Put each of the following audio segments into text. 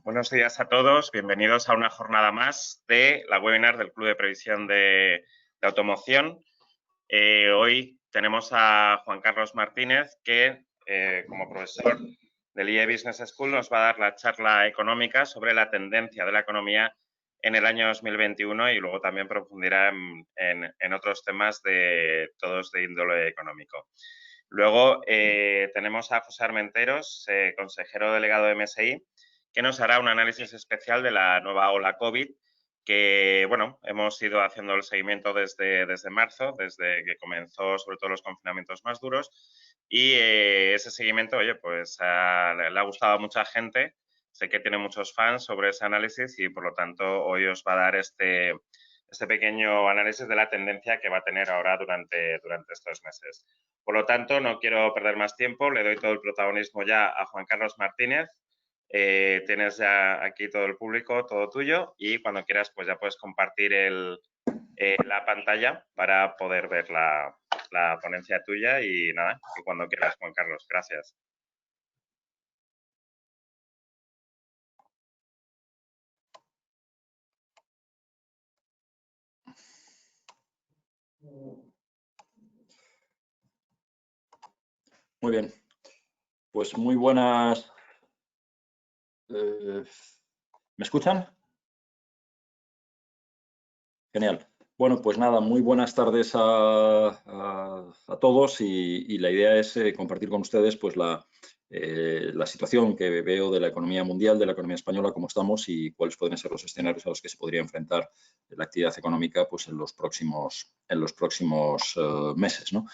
Buenos días a todos, bienvenidos a una jornada más de la webinar del Club de Previsión de Automoción. Hoy tenemos a Juan Carlos Martínez, que como profesor del IE Business School nos va a dar la charla económica sobre la tendencia de la economía en el año 2021 y luego también profundirá en otros temas todos de índole económico. Luego tenemos a José Armenteros, consejero delegado de MSI, que nos hará un análisis especial de la nueva ola COVID, que, bueno, hemos ido haciendo el seguimiento desde marzo, desde que comenzó sobre todo los confinamientos más duros, y ese seguimiento, oye, pues le ha gustado a mucha gente. Sé que tiene muchos fans sobre ese análisis y, por lo tanto, hoy os va a dar este pequeño análisis de la tendencia que va a tener ahora durante estos meses. Por lo tanto, no quiero perder más tiempo, le doy todo el protagonismo ya a Juan Carlos Martínez. Tienes ya aquí todo el público, todo tuyo, y cuando quieras pues ya puedes compartir la pantalla para poder ver la ponencia tuya y nada, y cuando quieras, Juan Carlos. Gracias. Muy bien, pues muy buenas. ¿Me escuchan? Genial. Bueno, pues nada, muy buenas tardes a todos y la idea es compartir con ustedes pues la situación que veo de la economía mundial, de la economía española, cómo estamos y cuáles pueden ser los escenarios a los que se podría enfrentar la actividad económica pues en los próximos meses, ¿no?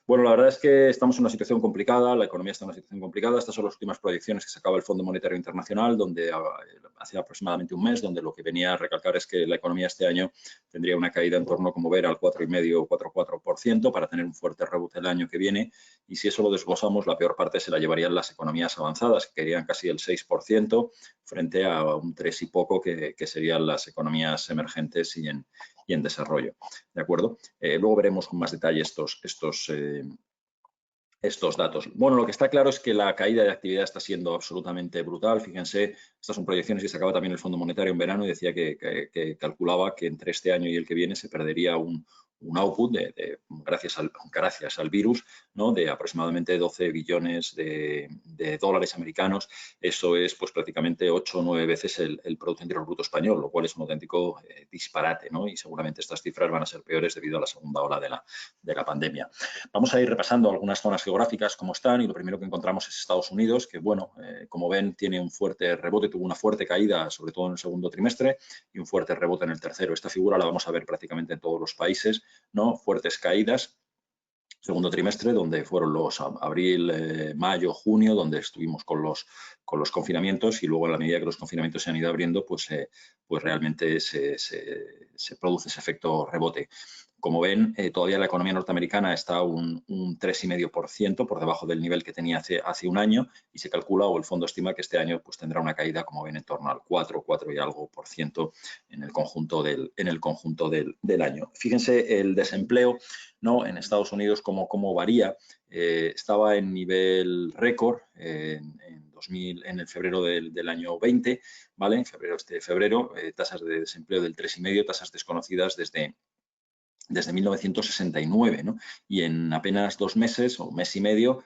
Bueno, la verdad es que estamos en una situación complicada, la economía está en una situación complicada. Estas son las últimas proyecciones que sacaba el Fondo Monetario Internacional, donde hace aproximadamente un mes, donde lo que venía a recalcar es que la economía este año tendría una caída en torno, como ver, al 4,5 o 4,4% para tener un fuerte rebote el año que viene. Y si eso lo desglosamos, la peor parte se la llevarían las economías avanzadas, que querían casi el 6%, frente a un 3 y poco que serían las economías emergentes y en desarrollo. ¿De acuerdo? Luego veremos con más detalle estos datos. Bueno, lo que está claro es que la caída de actividad está siendo absolutamente brutal. Fíjense, estas son proyecciones que sacaba también el Fondo Monetario en verano y decía que calculaba que entre este año y el que viene se perdería un output gracias al virus, ¿no? De aproximadamente 12 billones de dólares americanos. Eso es pues prácticamente 8 o 9 veces el Producto Interior Bruto español, lo cual es un auténtico disparate, ¿no? Y seguramente estas cifras van a ser peores debido a la segunda ola de la pandemia. Vamos a ir repasando algunas zonas geográficas como están y lo primero que encontramos es Estados Unidos, que bueno, como ven tiene un fuerte rebote, tuvo una fuerte caída sobre todo en el segundo trimestre y un fuerte rebote en el tercero. Esta figura la vamos a ver prácticamente en todos los países, ¿no? Fuertes caídas. Segundo trimestre, donde fueron los abril, mayo, junio, donde estuvimos con los confinamientos y luego a la medida que los confinamientos se han ido abriendo, pues realmente se produce ese efecto rebote. Como ven, todavía la economía norteamericana está un 3,5% por debajo del nivel que tenía hace un año y se calcula o el fondo estima que este año pues, tendrá una caída, como ven, en torno al 4 y algo por ciento en el conjunto del año. Fíjense el desempleo, ¿no? En Estados Unidos, cómo varía. Estaba en nivel récord en el febrero del año 20, ¿vale? En febrero, tasas de desempleo del 3,5, tasas desconocidas desde 1969, ¿no? Y en apenas 2 meses o mes y medio,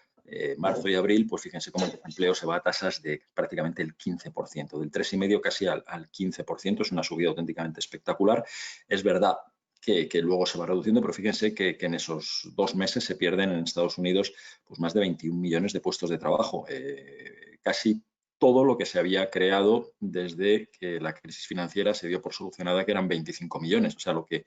marzo y abril, pues fíjense cómo el desempleo se va a tasas de prácticamente el 15%, del 3,5 casi al 15%, es una subida auténticamente espectacular. Es verdad que luego se va reduciendo, pero fíjense que en esos 2 meses se pierden en Estados Unidos pues más de 21 millones de puestos de trabajo, casi todo lo que se había creado desde que la crisis financiera se dio por solucionada, que eran 25 millones. O sea, lo que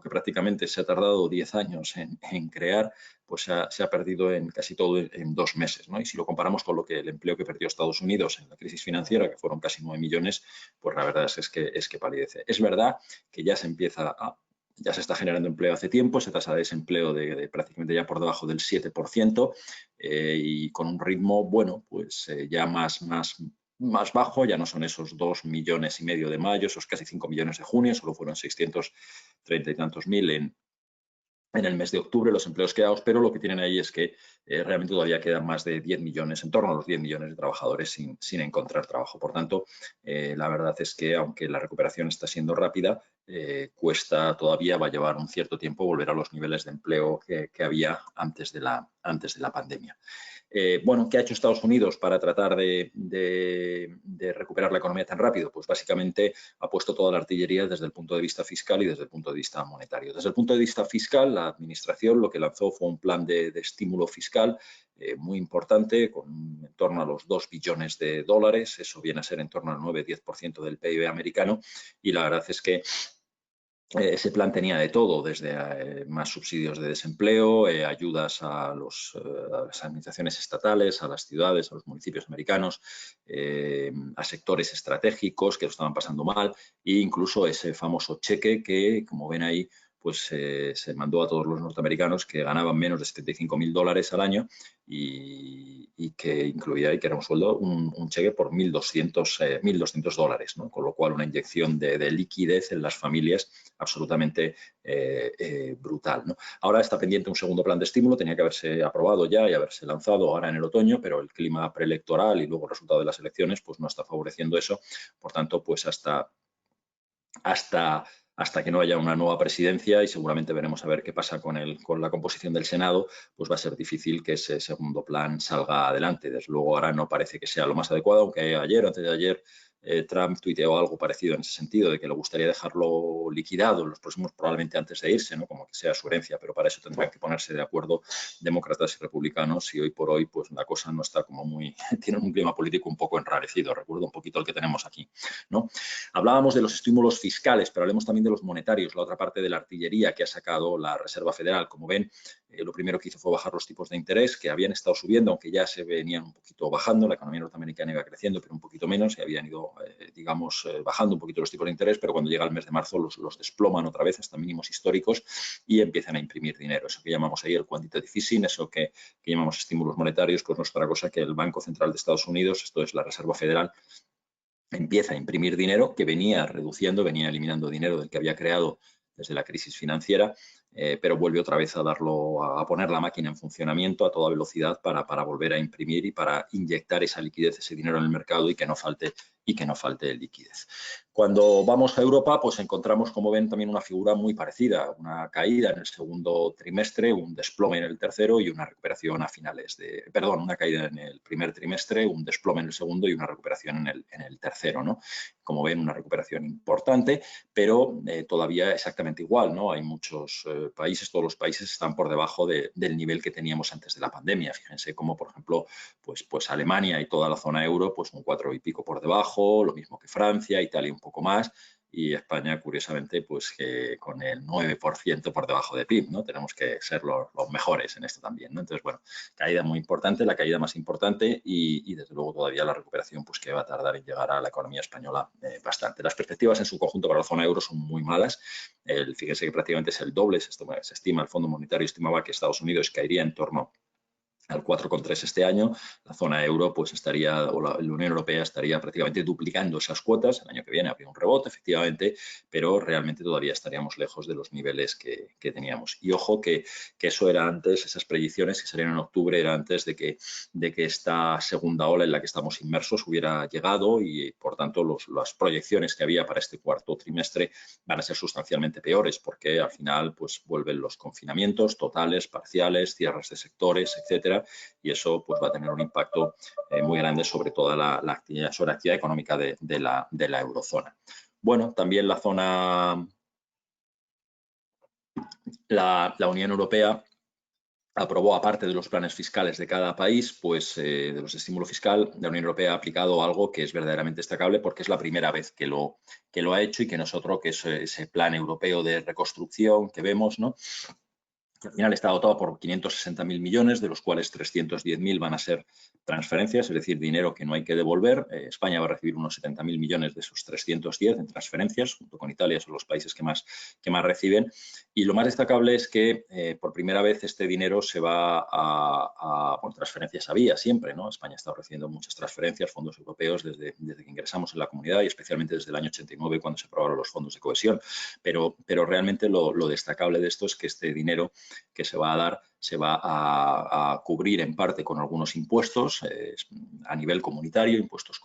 prácticamente se ha tardado 10 años en crear, pues se ha perdido en casi todo en 2 meses, ¿no? Y si lo comparamos con el empleo que perdió Estados Unidos en la crisis financiera, que fueron casi 9 millones, pues la verdad es que palidece. Es verdad que ya se está generando empleo hace tiempo, esa tasa de desempleo de prácticamente ya por debajo del 7%, y con un ritmo, bueno, pues ya más bajo, ya no son esos 2,5 millones de mayo, esos casi 5 millones de junio, solo fueron 630 y tantos mil en el mes de octubre los empleos creados, pero lo que tienen ahí es que realmente todavía quedan más de 10 millones, en torno a los 10 millones de trabajadores sin encontrar trabajo. Por tanto, la verdad es que aunque la recuperación está siendo rápida, cuesta todavía, va a llevar un cierto tiempo volver a los niveles de empleo que había antes de la pandemia. Bueno, ¿qué ha hecho Estados Unidos para tratar de recuperar la economía tan rápido? Pues básicamente ha puesto toda la artillería desde el punto de vista fiscal y desde el punto de vista monetario. Desde el punto de vista fiscal, la administración lo que lanzó fue un plan de estímulo fiscal muy importante, con en torno a los 2 billones de dólares. Eso viene a ser en torno al 9-10% del PIB americano, y la verdad es que ese plan tenía de todo, desde más subsidios de desempleo, ayudas a las administraciones estatales, a las ciudades, a los municipios americanos, a sectores estratégicos que lo estaban pasando mal, e incluso ese famoso cheque que, como ven ahí, pues se mandó a todos los norteamericanos que ganaban menos de $75.000 al año y que incluía, y que era un sueldo, un cheque por $1.200, ¿no? Con lo cual una inyección de liquidez en las familias absolutamente brutal, ¿no? Ahora está pendiente un segundo plan de estímulo, tenía que haberse aprobado ya y haberse lanzado ahora en el otoño, pero el clima preelectoral y luego el resultado de las elecciones pues no está favoreciendo eso. Por tanto, pues hasta que no haya una nueva presidencia, y seguramente veremos a ver qué pasa con la composición del Senado, pues va a ser difícil que ese segundo plan salga adelante. Desde luego ahora no parece que sea lo más adecuado, aunque ayer o antes de ayer Trump tuiteó algo parecido en ese sentido, de que le gustaría dejarlo liquidado en los próximos, probablemente antes de irse, ¿no? Como que sea su herencia, pero para eso tendrán que ponerse de acuerdo demócratas y republicanos, y hoy por hoy pues la cosa no está como muy, tiene un clima político un poco enrarecido, recuerdo un poquito el que tenemos aquí, ¿no? Hablábamos de los estímulos fiscales, pero hablemos también de los monetarios, la otra parte de la artillería que ha sacado la Reserva Federal. Como ven, lo primero que hizo fue bajar los tipos de interés, que habían estado subiendo, aunque ya se venían un poquito bajando. La economía norteamericana iba creciendo, pero un poquito menos, y habían ido, digamos, bajando un poquito los tipos de interés, pero cuando llega el mes de marzo los desploman otra vez hasta mínimos históricos y empiezan a imprimir dinero. Eso que llamamos ahí el quantitative easing, eso que llamamos estímulos monetarios, pues no es otra cosa que el Banco Central de Estados Unidos, esto es la Reserva Federal, empieza a imprimir dinero que venía reduciendo, venía eliminando dinero del que había creado desde la crisis financiera, pero vuelve otra vez a poner la máquina en funcionamiento a toda velocidad para volver a imprimir y para inyectar esa liquidez, ese dinero en el mercado, y que no falte liquidez. Cuando vamos a Europa, pues encontramos, como ven, también una figura muy parecida, una caída en el segundo trimestre, un desplome en el tercero y una recuperación a finales de, perdón, una caída en el primer trimestre, un desplome en el segundo y una recuperación en el tercero, ¿no? Como ven, una recuperación importante, pero todavía exactamente igual, ¿no? Hay muchos países, todos los países están por debajo del nivel que teníamos antes de la pandemia. Fíjense cómo, por ejemplo, pues Alemania y toda la zona euro, pues un 4 y pico por debajo, lo mismo que Francia, Italia un poco más, y España, curiosamente, pues que con el 9% por debajo de PIB, ¿no? Tenemos que ser los mejores en esto también, ¿no? Entonces, bueno, caída muy importante, la caída más importante, y desde luego todavía la recuperación pues que va a tardar en llegar a la economía española bastante. Las perspectivas en su conjunto para la zona euro son muy malas. Fíjense que prácticamente es el doble, se estima, el Fondo Monetario estimaba que Estados Unidos caería en torno al 4,3 este año. La zona euro pues estaría, o la Unión Europea estaría prácticamente duplicando esas cuotas. El año que viene habría un rebote, efectivamente, pero realmente todavía estaríamos lejos de los niveles que teníamos. Y ojo que eso era antes, esas predicciones que salieron en octubre, era antes de que esta segunda ola en la que estamos inmersos hubiera llegado, y por tanto las proyecciones que había para este cuarto trimestre van a ser sustancialmente peores, porque al final pues vuelven los confinamientos totales, parciales, cierres de sectores, etcétera, y eso pues va a tener un impacto muy grande sobre toda la actividad económica de la eurozona. Bueno, también la Unión Europea aprobó, aparte de los planes fiscales de cada país, pues de los estímulos fiscal, la Unión Europea ha aplicado algo que es verdaderamente destacable, porque es la primera vez que lo ha hecho, y que nosotros, que es ese plan europeo de reconstrucción que vemos, ¿no? Que al final está dotado por 560.000 millones, de los cuales 310.000 van a ser transferencias, es decir, dinero que no hay que devolver. España va a recibir unos 70.000 millones de esos 310 en transferencias, junto con Italia, son los países que más reciben. Y lo más destacable es que por primera vez este dinero se va bueno, transferencias había siempre, ¿no? España está recibiendo muchas transferencias, fondos europeos desde que ingresamos en la comunidad y especialmente desde el año 89 cuando se aprobaron los fondos de cohesión. Pero realmente lo destacable de esto es que este dinero que se va a dar se va a cubrir en parte con algunos impuestos a nivel comunitario, impuestos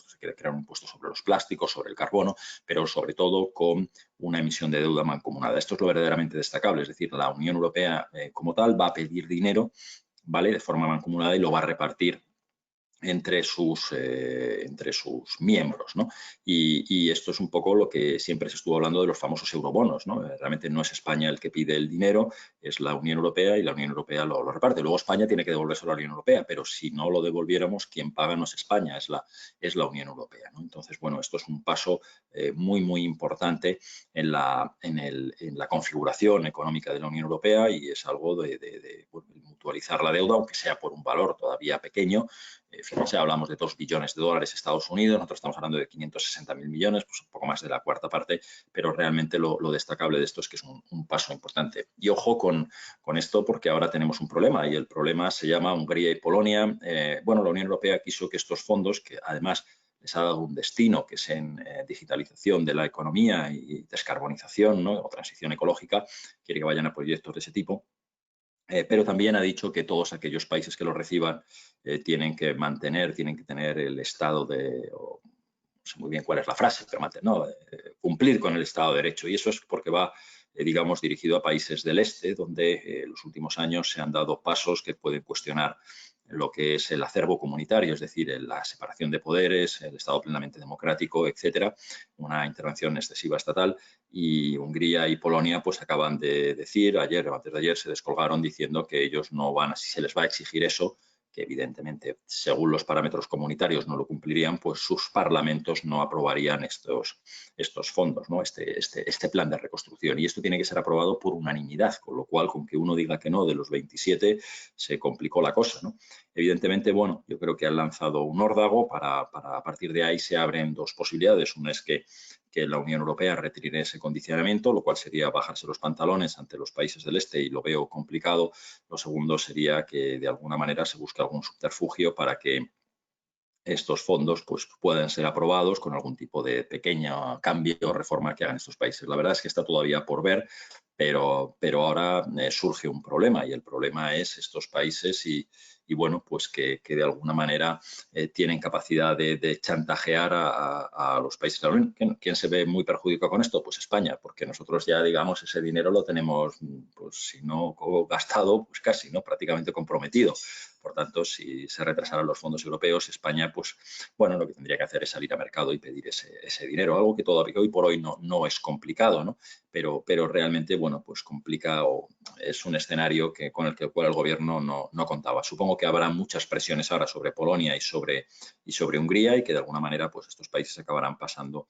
se quiere crear un impuesto sobre los plásticos, sobre el carbono, pero sobre todo con una emisión de deuda mancomunada. Esto es lo verdaderamente destacable, es decir, la Unión Europea como tal va a pedir dinero, ¿vale?, de forma mancomunada y lo va a repartir entre sus miembros, ¿no? Y esto es un poco lo que siempre se estuvo hablando de los famosos eurobonos, ¿no? Realmente no es España el que pide el dinero, es la Unión Europea y la Unión Europea lo reparte. Luego España tiene que devolverse a la Unión Europea, pero si no lo devolviéramos, quien paga no es España, es la Unión Europea, ¿no? Entonces, bueno, esto es un paso muy, muy importante en la configuración económica de la Unión Europea y es algo de mutualizar la deuda, aunque sea por un valor todavía pequeño. Fíjense, hablamos de 2 billones de dólares Estados Unidos, nosotros estamos hablando de 560.000 millones, pues un poco más de la cuarta parte, pero realmente lo destacable de esto es que es un paso importante. Y ojo con esto porque ahora tenemos un problema y el problema se llama Hungría y Polonia. Bueno, la Unión Europea quiso que estos fondos, que además les ha dado un destino que es en digitalización de la economía y descarbonización, ¿no?, o transición ecológica, quiere que vayan a proyectos de ese tipo. Pero también ha dicho que todos aquellos países que lo reciban tienen que tener el estado no sé muy bien cuál es la frase, pero cumplir con el Estado de Derecho. Y eso es porque va, digamos, dirigido a países del este, donde en los últimos años se han dado pasos que pueden cuestionar lo que es el acervo comunitario, es decir, la separación de poderes, el Estado plenamente democrático, etcétera, una intervención excesiva estatal. Y Hungría y Polonia pues acaban de decir, ayer o antes de ayer se descolgaron diciendo que ellos no van, si se les va a exigir eso, que evidentemente según los parámetros comunitarios no lo cumplirían, pues sus parlamentos no aprobarían estos fondos, ¿no?, este plan de reconstrucción. Y esto tiene que ser aprobado por unanimidad, con lo cual con que uno diga que no de los 27 se complicó la cosa, ¿no? Evidentemente, bueno, yo creo que han lanzado un órdago para a partir de ahí se abren dos posibilidades. Una es que la Unión Europea retire ese condicionamiento, lo cual sería bajarse los pantalones ante los países del este y lo veo complicado. Lo segundo sería que de alguna manera se busque algún subterfugio para que estos fondos pues, puedan ser aprobados con algún tipo de pequeño cambio o reforma que hagan estos países. La verdad es que está todavía por ver, pero ahora surge un problema y el problema es estos países y bueno, pues que de alguna manera tienen capacidad de chantajear a los países de la Unión. ¿Quién se ve muy perjudicado con esto? Pues España, porque nosotros ya, digamos, ese dinero lo tenemos, pues si no gastado, pues casi, ¿no?, prácticamente comprometido. Por tanto, si se retrasaran los fondos europeos, España, pues, bueno, lo que tendría que hacer es salir a mercado y pedir ese dinero, algo que todavía hoy por hoy no es complicado, ¿no? Pero realmente, bueno, pues complica o es un escenario con el cual el gobierno no contaba. Supongo que habrá muchas presiones ahora sobre Polonia y sobre Hungría y que de alguna manera, pues estos países acabarán pasando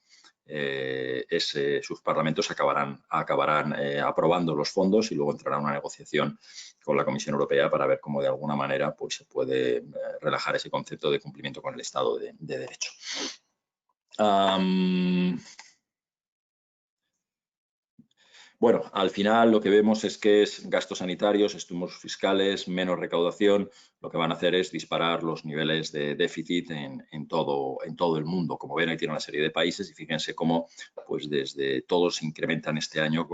sus parlamentos acabarán aprobando los fondos y luego entrará una negociación con la Comisión Europea para ver cómo de alguna manera pues, se puede relajar ese concepto de cumplimiento con el Estado de Derecho. Bueno, al final lo que vemos es que es gastos sanitarios, estímulos fiscales, menos recaudación. Lo que van a hacer es disparar los niveles de déficit en todo el mundo. Como ven, ahí tiene una serie de países y fíjense cómo pues desde todos incrementan este año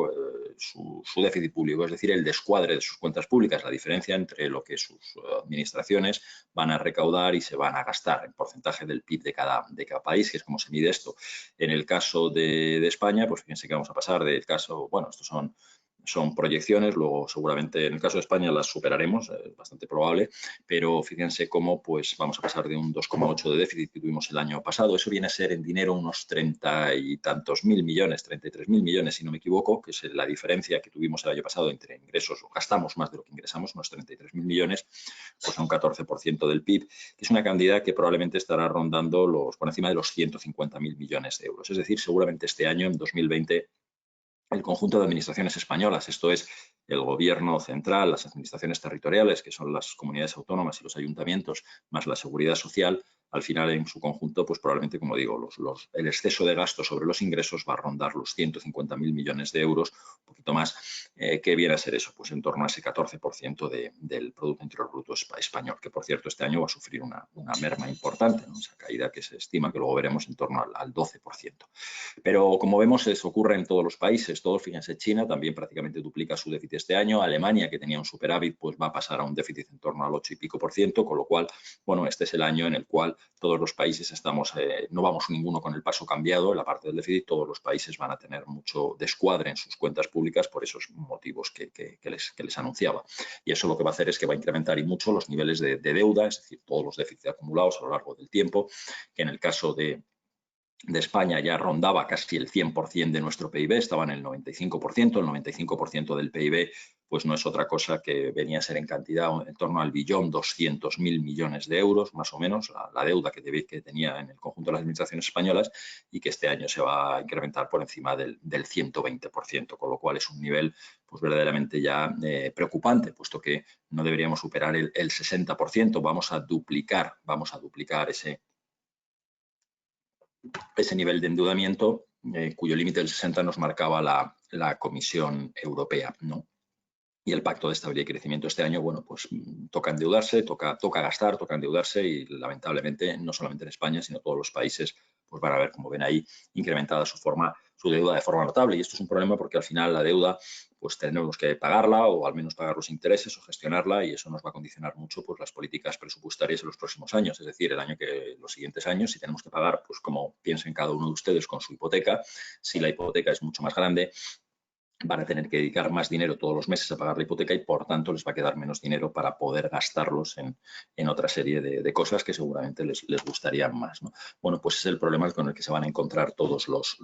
su déficit público, es decir, el descuadre de sus cuentas públicas, la diferencia entre lo que sus administraciones van a recaudar y se van a gastar en porcentaje del PIB de cada país, que es como se mide esto. En el caso de España, pues fíjense que vamos a pasar del caso, bueno, estos son proyecciones, luego seguramente en el caso de España las superaremos, es bastante probable, pero fíjense cómo pues vamos a pasar de un 2,8 de déficit que tuvimos el año pasado, eso viene a ser en dinero unos 30 y tantos mil millones, 33.000 millones si no me equivoco, que es la diferencia que tuvimos el año pasado entre ingresos, o gastamos más de lo que ingresamos, unos 33.000 millones, pues a un 14% del PIB, que es una cantidad que probablemente estará rondando por encima de los 150.000 millones de euros, es decir, seguramente este año, en 2020, el conjunto de administraciones españolas, esto es el gobierno central, las administraciones territoriales, que son las comunidades autónomas y los ayuntamientos, más la seguridad social, al final en su conjunto, pues probablemente, como digo, el exceso de gasto sobre los ingresos va a rondar los 150.000 millones de euros, un poquito más, que viene a ser eso, pues en torno a ese 14% del Producto Interior Bruto español, que por cierto este año va a sufrir una merma importante, ¿no? Esa caída que se estima, que luego veremos, en torno al 12%. Pero como vemos, eso ocurre en todos los países, todos, fíjense, China también prácticamente duplica su déficit este año, Alemania, que tenía un superávit, pues va a pasar a un déficit en torno al 8 y pico por ciento, con lo cual, bueno, este es el año en el cual todos los países estamos, no vamos ninguno con el paso cambiado en la parte del déficit, todos los países van a tener mucho descuadre en sus cuentas públicas por esos motivos que les anunciaba. Y eso lo que va a hacer es que va a incrementar y mucho los niveles de deuda, es decir, todos los déficits acumulados a lo largo del tiempo, que en el caso de España ya rondaba casi el 100% de nuestro PIB, estaba en el 95%, el 95% del PIB pues no es otra cosa que venía a ser en cantidad en torno al 1.200.000 millones de euros, más o menos, la deuda que tenía en el conjunto de las administraciones españolas, y que este año se va a incrementar por encima del 120%, con lo cual es un nivel pues verdaderamente ya preocupante, puesto que no deberíamos superar el 60%, vamos a duplicar ese nivel de endeudamiento, cuyo límite del 60 nos marcaba la Comisión Europea, ¿no? Y el Pacto de Estabilidad y Crecimiento este año, bueno, pues toca endeudarse, toca gastar, toca endeudarse, y lamentablemente no solamente en España, sino todos los países pues van a ver, como ven ahí, incrementada su deuda de forma notable. Y esto es un problema porque al final la deuda pues tenemos que pagarla, o al menos pagar los intereses o gestionarla, y eso nos va a condicionar mucho pues las políticas presupuestarias en los próximos años. Es decir, los siguientes años, si tenemos que pagar, pues como piensen cada uno de ustedes con su hipoteca, si la hipoteca es mucho más grande, van a tener que dedicar más dinero todos los meses a pagar la hipoteca, y por tanto les va a quedar menos dinero para poder gastarlos en otra serie de cosas que seguramente les gustarían más, ¿no? Bueno, pues es el problema con el que se van a encontrar todos los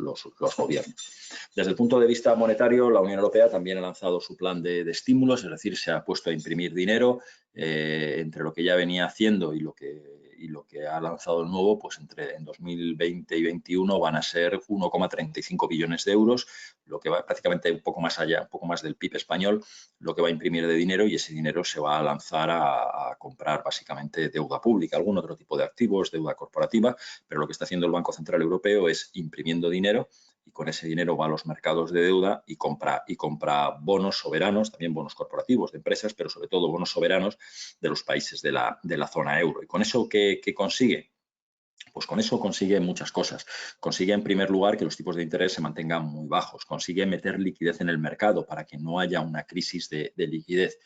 gobiernos. Desde el punto de vista monetario, la Unión Europea también ha lanzado su plan de estímulos, es decir, se ha puesto a imprimir dinero, entre lo que ya venía haciendo y lo que ha lanzado el nuevo, pues en 2020 y 2021 van a ser 1,35 billones de euros, lo que va prácticamente un poco más allá, un poco más del PIB español, lo que va a imprimir de dinero, y ese dinero se va a lanzar a comprar básicamente deuda pública, algún otro tipo de activos, deuda corporativa, pero lo que está haciendo el Banco Central Europeo es imprimiendo dinero, y con ese dinero va a los mercados de deuda y compra bonos soberanos, también bonos corporativos de empresas, pero sobre todo bonos soberanos de los países de la zona euro. ¿Y con eso qué consigue? Pues con eso consigue muchas cosas. Consigue, en primer lugar, que los tipos de interés se mantengan muy bajos. Consigue meter liquidez en el mercado para que no haya una crisis de liquidez.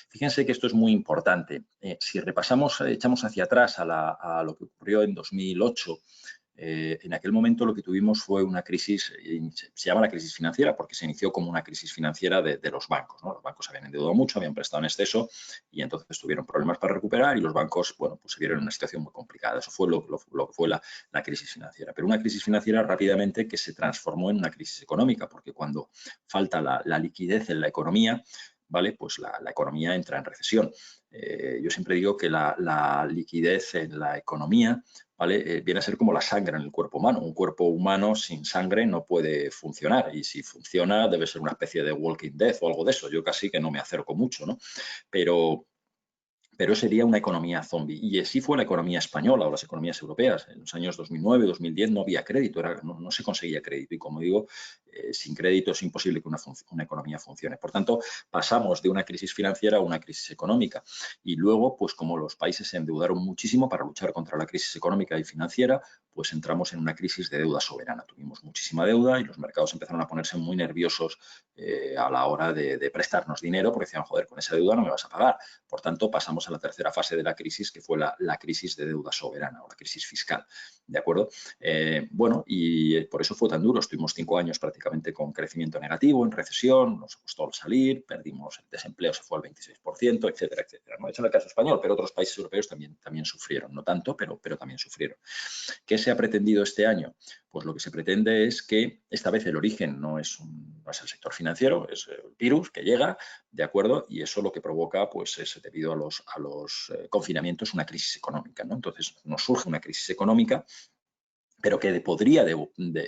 Fíjense que esto es muy importante. Si repasamos, echamos hacia atrás a lo que ocurrió en 2008, en aquel momento lo que tuvimos fue una crisis, se llama la crisis financiera porque se inició como una crisis financiera de los bancos, ¿no? Los bancos habían endeudado mucho, habían prestado en exceso, y entonces tuvieron problemas para recuperar, y los bancos, bueno, pues se vieron en una situación muy complicada. Eso fue lo que fue la crisis financiera. Pero una crisis financiera rápidamente que se transformó en una crisis económica, porque cuando falta la liquidez en la economía, ¿vale? Pues la economía entra en recesión. Yo siempre digo que la liquidez en la economía, ¿vale? Viene a ser como la sangre en el cuerpo humano. Un cuerpo humano sin sangre no puede funcionar, y si funciona debe ser una especie de Walking Dead o algo de eso. Yo casi que no me acerco mucho, ¿no? Pero sería una economía zombie. Y así fue la economía española o las economías europeas. En los años 2009, 2010 no había crédito, no se conseguía crédito. Y como digo, sin crédito es imposible que una economía funcione. Por tanto, pasamos de una crisis financiera a una crisis económica. Y luego, pues como los países se endeudaron muchísimo para luchar contra la crisis económica y financiera, pues entramos en una crisis de deuda soberana. Tuvimos muchísima deuda y los mercados empezaron a ponerse muy nerviosos a la hora de prestarnos dinero, porque decían, joder, con esa deuda no me vas a pagar. Por tanto, pasamos a la tercera fase de la crisis, que fue la crisis de deuda soberana o la crisis fiscal. ¿De acuerdo? Bueno, y por eso fue tan duro. Estuvimos 5 años prácticamente con crecimiento negativo, en recesión, nos costó salir, perdimos el desempleo, se fue al 26%, etcétera, etcétera. No he hecho en el caso español, pero otros países europeos también sufrieron. No tanto, pero también sufrieron. ¿Qué se ha pretendido este año? Pues lo que se pretende es que esta vez el origen no es el sector financiero, es el virus que llega, ¿de acuerdo? Y eso lo que provoca, pues es debido a los confinamientos, una crisis económica, ¿no? Entonces nos surge una crisis económica pero que podría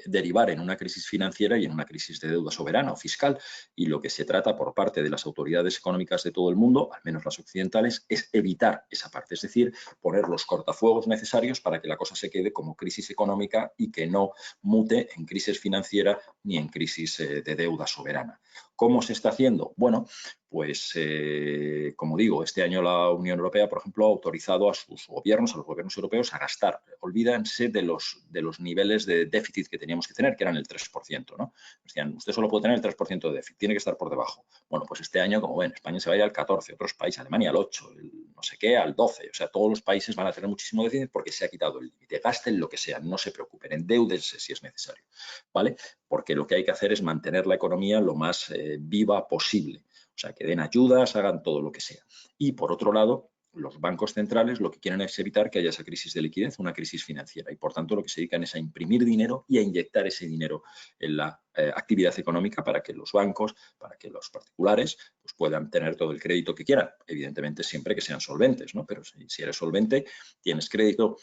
derivar en una crisis financiera y en una crisis de deuda soberana o fiscal. Y lo que se trata por parte de las autoridades económicas de todo el mundo, al menos las occidentales, es evitar esa parte, es decir, poner los cortafuegos necesarios para que la cosa se quede como crisis económica y que no mute en crisis financiera ni en crisis de deuda soberana. ¿Cómo se está haciendo? Bueno, pues como digo, este año la Unión Europea, por ejemplo, ha autorizado a sus gobiernos, a los gobiernos europeos, a gastar. Olvídense de los niveles de déficit que teníamos que tener, que eran el 3%, ¿no? Decían, usted solo puede tener el 3% de déficit, tiene que estar por debajo. Bueno, pues este año, como ven, España se va a ir al 14%, otros países, Alemania al 8%, no sé qué, al 12%. O sea, todos los países van a tener muchísimo déficit porque se ha quitado el límite. Gasten lo que sea, no se preocupen, endeudense si es necesario, ¿vale? Porque lo que hay que hacer es mantener la economía lo más viva posible. O sea, que den ayudas, hagan todo lo que sea. Y por otro lado, los bancos centrales lo que quieren es evitar que haya esa crisis de liquidez, una crisis financiera. Y por tanto, lo que se dedican es a imprimir dinero y a inyectar ese dinero en la actividad económica para que los bancos, para que los particulares pues puedan tener todo el crédito que quieran. Evidentemente, siempre que sean solventes, ¿no? Pero si eres solvente, tienes crédito.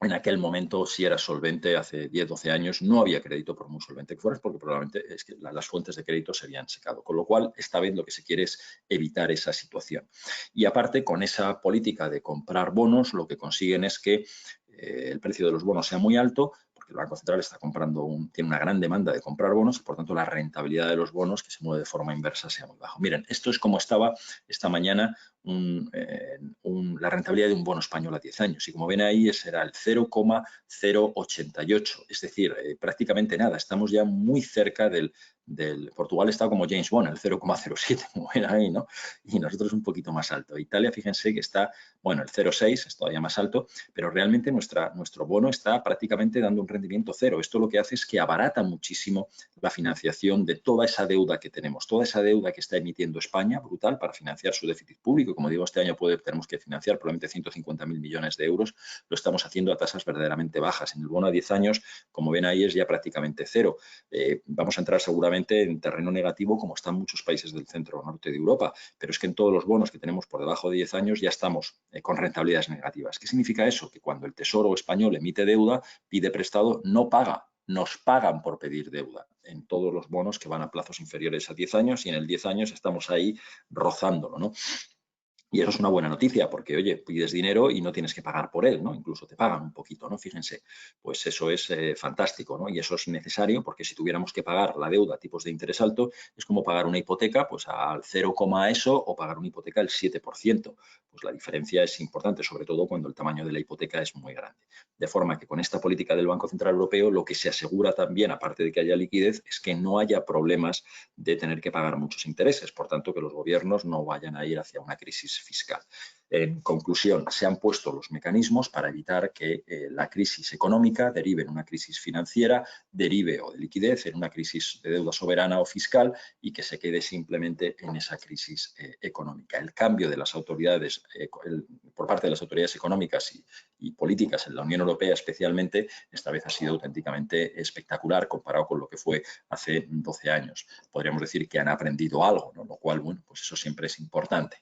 En aquel momento, si eras solvente, hace 10, 12 años, no había crédito por muy solvente que fueras, porque probablemente es que las fuentes de crédito se habían secado. Con lo cual, esta vez lo que se quiere es evitar esa situación. Y aparte, con esa política de comprar bonos, lo que consiguen es que el precio de los bonos sea muy alto, porque el Banco Central está comprando tiene una gran demanda de comprar bonos, y por tanto la rentabilidad de los bonos, que se mueve de forma inversa, sea muy bajo. Miren, esto es como estaba esta mañana la rentabilidad de un bono español a 10 años. Y como ven ahí, ese era el 0,088, es decir, prácticamente nada. Estamos ya muy cerca del Portugal está como James Bond, el 0,07, como ven ahí, ¿no? Y nosotros un poquito más alto. Italia, fíjense que está, bueno, el 0,6 es todavía más alto, pero realmente nuestro bono está prácticamente dando un rendimiento cero. Esto lo que hace es que abarata muchísimo la financiación de toda esa deuda que tenemos, toda esa deuda que está emitiendo España, brutal, para financiar su déficit público. Como digo, este año tenemos que financiar probablemente 150.000 millones de euros. Lo estamos haciendo a tasas verdaderamente bajas. En el bono a 10 años, como ven ahí, es ya prácticamente cero. Vamos a entrar seguramente en terreno negativo, como están muchos países del centro o norte de Europa, pero es que en todos los bonos que tenemos por debajo de 10 años ya estamos con rentabilidades negativas. ¿Qué significa eso? Que cuando el Tesoro español emite deuda, pide prestado, no paga. Nos pagan por pedir deuda en todos los bonos que van a plazos inferiores a 10 años y en el 10 años estamos ahí rozándolo, ¿no? Y eso es una buena noticia porque, oye, pides dinero y no tienes que pagar por él, ¿no? Incluso te pagan un poquito, ¿no? Fíjense, pues eso es fantástico, ¿no? Y eso es necesario porque si tuviéramos que pagar la deuda a tipos de interés alto, es como pagar una hipoteca pues al 0, eso o pagar una hipoteca al 7%. Pues la diferencia es importante, sobre todo cuando el tamaño de la hipoteca es muy grande. De forma que con esta política del Banco Central Europeo lo que se asegura también, aparte de que haya liquidez, es que no haya problemas de tener que pagar muchos intereses. Por tanto, que los gobiernos no vayan a ir hacia una crisis fiscal. En conclusión, se han puesto los mecanismos para evitar que la crisis económica derive en una crisis financiera, derive o de liquidez en una crisis de deuda soberana o fiscal y que se quede simplemente en esa crisis económica. El cambio de las autoridades, por parte de las autoridades económicas y políticas en la Unión Europea especialmente, esta vez ha sido auténticamente espectacular comparado con lo que fue hace 12 años. Podríamos decir que han aprendido algo, ¿no? Lo cual, bueno, pues eso siempre es importante.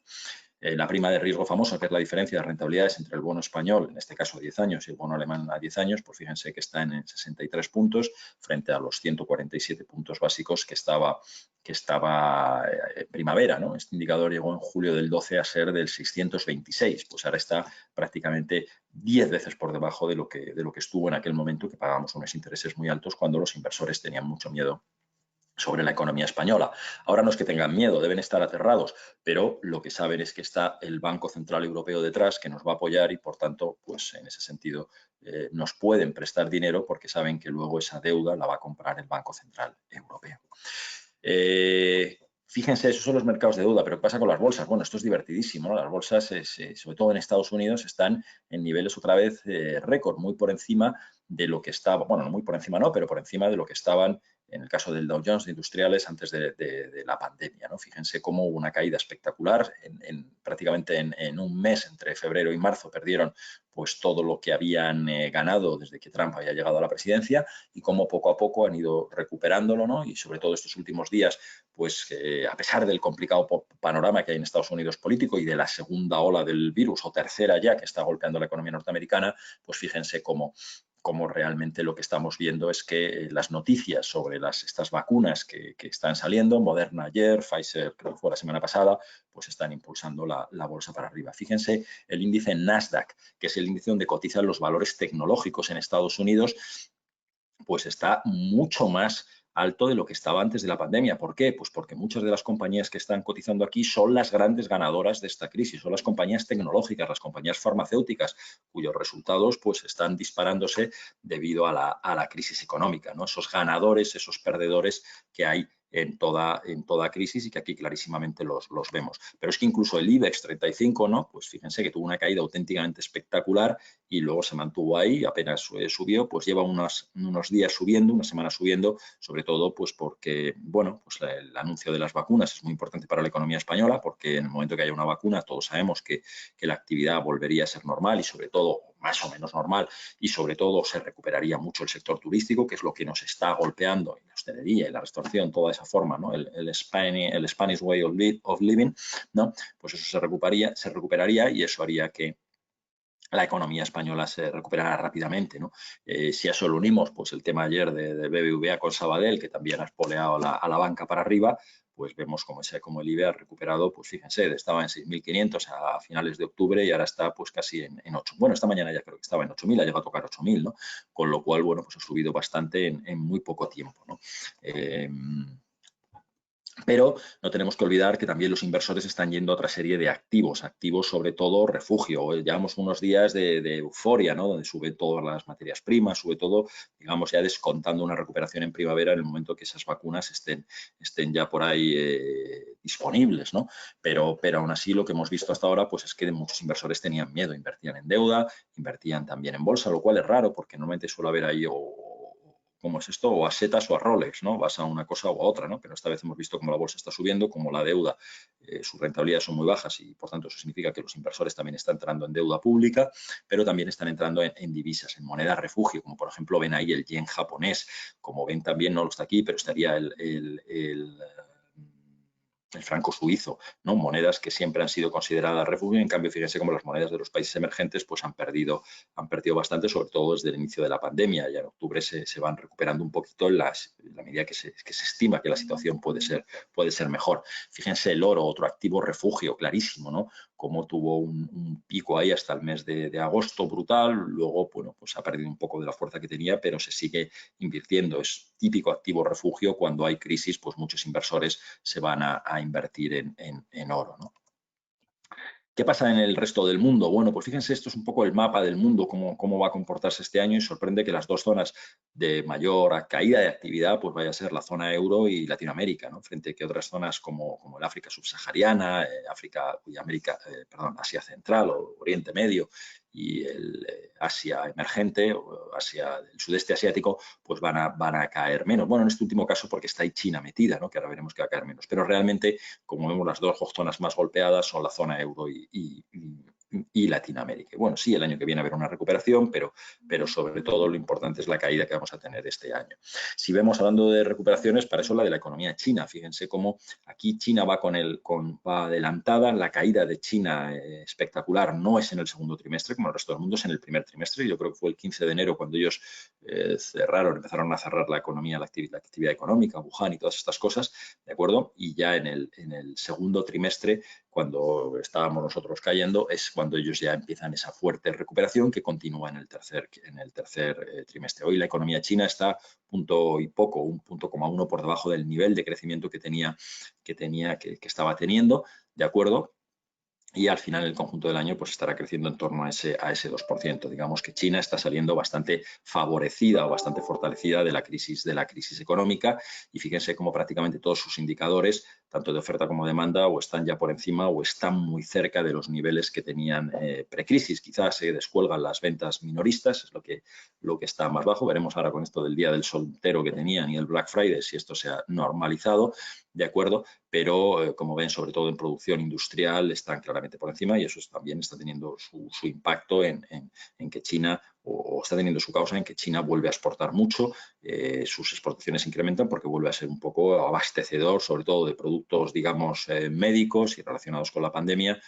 La prima de riesgo famosa, que es la diferencia de rentabilidades entre el bono español, en este caso a 10 años, y el bono alemán a 10 años, pues fíjense que está en 63 puntos frente a los 147 puntos básicos que estaba en primavera, ¿no? Este indicador llegó en julio del 12 a ser del 626, pues ahora está prácticamente 10 veces por debajo de lo que estuvo en aquel momento, que pagábamos unos intereses muy altos cuando los inversores tenían mucho miedo sobre la economía española. Ahora no es que tengan miedo, deben estar aterrados, pero lo que saben es que está el Banco Central Europeo detrás que nos va a apoyar y, por tanto, pues en ese sentido nos pueden prestar dinero porque saben que luego esa deuda la va a comprar el Banco Central Europeo. Fíjense, esos son los mercados de deuda, pero ¿qué pasa con las bolsas? Bueno, esto es divertidísimo, ¿no? Las bolsas, sobre todo en Estados Unidos, están en niveles otra vez récord, muy por encima de lo que estaba, bueno, no muy por encima no, pero por encima de lo que estaban en el caso del Dow Jones de industriales antes de la pandemia, ¿no? Fíjense cómo hubo una caída espectacular, prácticamente en un mes, entre febrero y marzo, perdieron pues todo lo que habían ganado desde que Trump había llegado a la presidencia y cómo poco a poco han ido recuperándolo, ¿no? Y sobre todo estos últimos días, pues a pesar del complicado panorama que hay en Estados Unidos político y de la segunda ola del virus o tercera ya que está golpeando la economía norteamericana, pues fíjense cómo como realmente lo que estamos viendo es que las noticias sobre estas vacunas que están saliendo, Moderna ayer, Pfizer creo que fue la semana pasada, pues están impulsando la bolsa para arriba. Fíjense el índice Nasdaq, que es el índice donde cotizan los valores tecnológicos en Estados Unidos, pues está mucho más alto de lo que estaba antes de la pandemia. ¿Por qué? Pues porque muchas de las compañías que están cotizando aquí son las grandes ganadoras de esta crisis, son las compañías tecnológicas, las compañías farmacéuticas, cuyos resultados pues están disparándose debido a la crisis económica, ¿no? Esos ganadores, esos perdedores que hay en toda crisis y que aquí clarísimamente los vemos. Pero es que incluso el IBEX 35, ¿no? Pues fíjense que tuvo una caída auténticamente espectacular y luego se mantuvo ahí, apenas subió, pues lleva unos días subiendo, una semana subiendo, sobre todo pues porque, bueno, pues el anuncio de las vacunas es muy importante para la economía española, porque en el momento que haya una vacuna todos sabemos que la actividad volvería a ser normal y sobre todo más o menos normal, y sobre todo se recuperaría mucho el sector turístico, que es lo que nos está golpeando, y la hostelería y la restauración, toda esa forma, ¿no? el Spanish way of living, ¿no? Pues eso se recuperaría y eso haría que la economía española se recuperará rápidamente, ¿no? Si a eso lo unimos, pues el tema ayer de BBVA con Sabadell, que también ha espoleado a la banca para arriba, pues vemos como el IBE ha recuperado, pues fíjense, estaba en 6.500 a finales de octubre y ahora está pues casi en 8. Bueno, esta mañana ya creo que estaba en 8.000, ha llegado a tocar 8.000, ¿no? Con lo cual, bueno, pues ha subido bastante en muy poco tiempo, ¿no? Pero no tenemos que olvidar que también los inversores están yendo a otra serie de activos sobre todo refugio. Llevamos unos días de euforia, ¿no? Donde sube todas las materias primas, sube todo, digamos, ya descontando una recuperación en primavera en el momento que esas vacunas estén ya por ahí disponibles, ¿no? Pero aún así lo que hemos visto hasta ahora pues es que muchos inversores tenían miedo, invertían en deuda, invertían también en bolsa, lo cual es raro porque normalmente suele haber ahí ¿cómo es esto? O a setas o a Rolex, ¿no? Vas a una cosa o a otra, ¿no? Pero esta vez hemos visto cómo la bolsa está subiendo, como la deuda, sus rentabilidades son muy bajas y, por tanto, eso significa que los inversores también están entrando en deuda pública, pero también están entrando en divisas, en monedas refugio, como por ejemplo ven ahí el yen japonés, como ven también, no lo está aquí, pero estaría el franco suizo, ¿no? Monedas que siempre han sido consideradas refugio. En cambio, fíjense cómo las monedas de los países emergentes pues han perdido bastante, sobre todo desde el inicio de la pandemia. Ya en octubre se van recuperando un poquito en la medida que se estima que la situación puede ser mejor. Fíjense el oro, otro activo refugio, clarísimo, ¿no? Como tuvo un pico ahí hasta el mes de agosto brutal, luego, bueno, pues ha perdido un poco de la fuerza que tenía, pero se sigue invirtiendo. Es típico activo refugio. Cuando hay crisis, pues muchos inversores se van a invertir en oro, ¿no? ¿Qué pasa en el resto del mundo? Bueno, pues fíjense, esto es un poco el mapa del mundo, cómo va a comportarse este año, y sorprende que las dos zonas de mayor caída de actividad pues vaya a ser la zona euro y Latinoamérica, ¿no? Frente a que otras zonas como el África subsahariana, Asia Central o Oriente Medio y el Asia emergente o el sudeste asiático, pues van a caer menos. Bueno, en este último caso porque está ahí China metida, ¿no? Que ahora veremos que va a caer menos. Pero realmente, como vemos, las dos zonas más golpeadas son la zona euro y Latinoamérica. Bueno, sí, el año que viene habrá una recuperación, pero sobre todo lo importante es la caída que vamos a tener este año. Si vemos, hablando de recuperaciones, para eso la de la economía china. Fíjense cómo aquí China va adelantada. La caída de China espectacular no es en el segundo trimestre, como el resto del mundo, es en el primer trimestre. Yo creo que fue el 15 de enero cuando ellos empezaron a cerrar la economía, la actividad económica, Wuhan y todas estas cosas, ¿de acuerdo? Y ya en el segundo trimestre, cuando estábamos nosotros cayendo, es cuando ellos ya empiezan esa fuerte recuperación que continúa en el tercer trimestre. Hoy la economía china está un 1,1 por debajo del nivel de crecimiento que estaba teniendo, ¿de acuerdo? Y al final el conjunto del año pues estará creciendo en torno a ese 2%. Digamos que China está saliendo bastante favorecida o bastante fortalecida de la crisis económica, y fíjense cómo prácticamente todos sus indicadores, tanto de oferta como demanda, o están ya por encima o están muy cerca de los niveles que tenían precrisis. Quizás se descuelgan las ventas minoristas, es lo que está más bajo. Veremos ahora con esto del Día del Soltero que tenían y el Black Friday si esto se ha normalizado, ¿de acuerdo? Pero como ven, sobre todo en producción industrial, están claramente por encima, y eso también está teniendo su impacto en que China, o está teniendo su causa en que China vuelve a exportar mucho, sus exportaciones se incrementan porque vuelve a ser un poco abastecedor, sobre todo de productos, digamos, médicos y relacionados con la pandemia,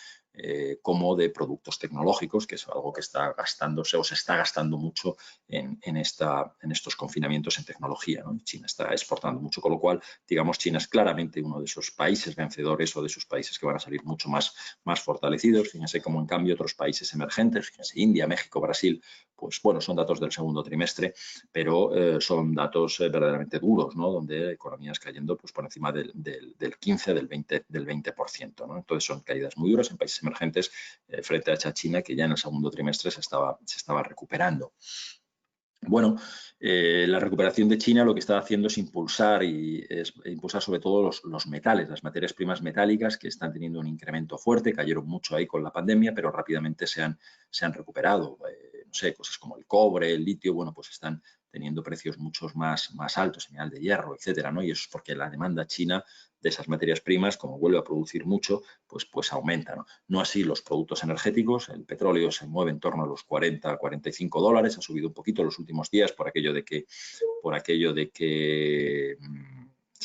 como de productos tecnológicos, que es algo que está gastándose o se está gastando mucho en estos confinamientos en tecnología, ¿no? China está exportando mucho, con lo cual, digamos, China es claramente uno de esos países vencedores o de esos países que van a salir mucho más fortalecidos. Fíjense cómo, en cambio, otros países emergentes, fíjense, India, México, Brasil, pues bueno, son datos del segundo trimestre, pero son datos verdaderamente duros, ¿no? Donde economías cayendo pues, por encima del 15, del 20%, ¿no? Entonces son caídas muy duras en países emergentes frente a China, que ya en el segundo trimestre se estaba recuperando. Bueno, la recuperación de China lo que está haciendo es impulsar sobre todo los metales, las materias primas metálicas, que están teniendo un incremento fuerte, cayeron mucho ahí con la pandemia, pero rápidamente se han recuperado. No sé, cosas como el cobre, el litio, bueno, pues están teniendo precios mucho más altos, señal de hierro, etcétera, ¿no? Y eso es porque la demanda china de esas materias primas, como vuelve a producir mucho, pues aumenta, ¿no? No así los productos energéticos. El petróleo se mueve en torno a los 40 a 45 dólares, ha subido un poquito en los últimos días por aquello de que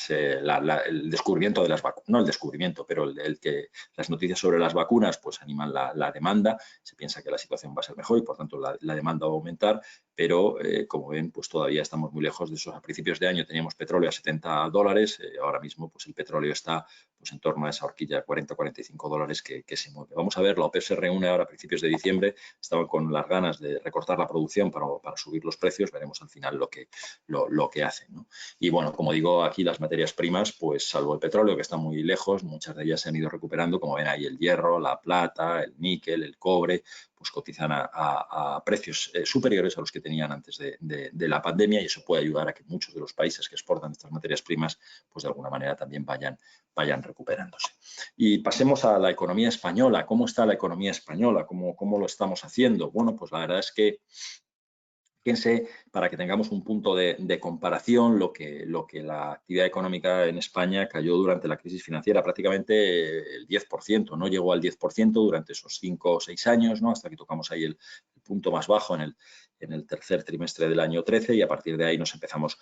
el descubrimiento de las vacunas, no el descubrimiento, pero el que las noticias sobre las vacunas pues animan la demanda, se piensa que la situación va a ser mejor y por tanto la demanda va a aumentar, pero como ven pues todavía estamos muy lejos de esos. A principios de año teníamos petróleo a 70 dólares, ahora mismo pues el petróleo está pues en torno a esa horquilla de 40-45 dólares que se mueve. Vamos a ver, la OPEP se reúne ahora a principios de diciembre, estaban con las ganas de recortar la producción para subir los precios, veremos al final lo que hacen, ¿no? Y bueno, como digo, aquí las materias primas, pues salvo el petróleo que está muy lejos, muchas de ellas se han ido recuperando, como ven ahí el hierro, la plata, el níquel, el cobre, pues cotizan a precios superiores a los que tenían antes de la pandemia, y eso puede ayudar a que muchos de los países que exportan estas materias primas, pues de alguna manera también vayan recuperándose. Y pasemos a la economía española. ¿Cómo está la economía española? ¿Cómo lo estamos haciendo? Bueno, pues la verdad es que fíjense, para que tengamos un punto de comparación, lo que la actividad económica en España cayó durante la crisis financiera, prácticamente el 10%, no llegó al 10% durante esos 5 o 6 años, ¿no? Hasta que tocamos ahí el punto más bajo en el tercer trimestre del año 13, y a partir de ahí nos empezamos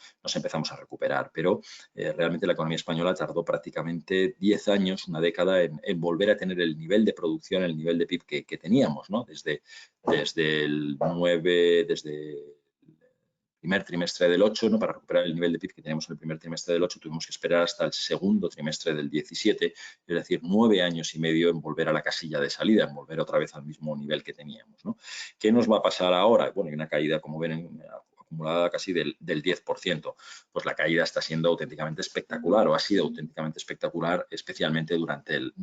a recuperar. Pero realmente la economía española tardó prácticamente 10 años, una década, en volver a tener el nivel de producción, el nivel de PIB que teníamos, ¿no? Desde el primer trimestre del 8, ¿no? Para recuperar el nivel de PIB que teníamos en el primer trimestre del 8, tuvimos que esperar hasta el segundo trimestre del 17, es decir, 9 años y medio en volver a la casilla de salida, en volver otra vez al mismo nivel que teníamos, ¿no? ¿Qué nos va a pasar ahora? Bueno, hay una caída, como ven, acumulada casi del 10%. Pues la caída está siendo auténticamente espectacular, o ha sido auténticamente espectacular, especialmente durante el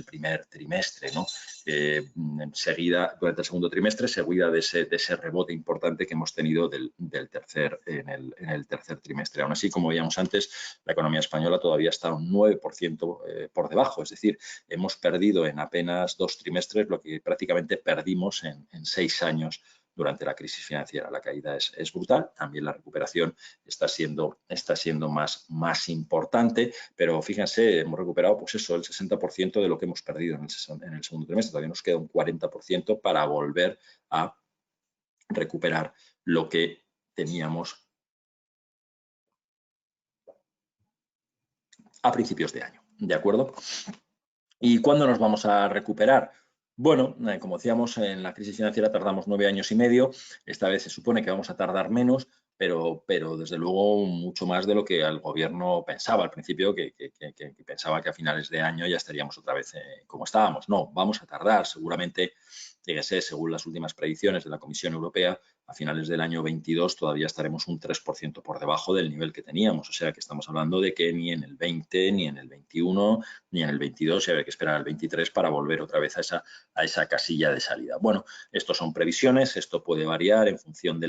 primer trimestre, ¿no? Enseguida, durante el segundo trimestre, seguida de ese rebote importante que hemos tenido en el tercer trimestre. Aún así, como veíamos antes, la economía española todavía está un 9% por debajo, es decir, hemos perdido en apenas 2 trimestres lo que prácticamente perdimos en 6 años durante la crisis financiera. La caída es brutal, también la recuperación está siendo más importante, pero fíjense, hemos recuperado pues eso, el 60% de lo que hemos perdido en el segundo trimestre. Todavía nos queda un 40% para volver a recuperar lo que teníamos a principios de año, ¿de acuerdo? ¿Y cuándo nos vamos a recuperar? Bueno, como decíamos, en la crisis financiera tardamos 9 años y medio. Esta vez se supone que vamos a tardar menos, pero desde luego mucho más de lo que el gobierno pensaba al principio, que pensaba que a finales de año ya estaríamos otra vez como estábamos. No, vamos a tardar. Seguramente, fíjese, según las últimas predicciones de la Comisión Europea, a finales del año 22 todavía estaremos un 3% por debajo del nivel que teníamos. O sea que estamos hablando de que ni en el 20, ni en el 21, ni en el 22 se había que esperar al 23 para volver otra vez a esa casilla de salida. Bueno, estos son previsiones, esto puede variar en función de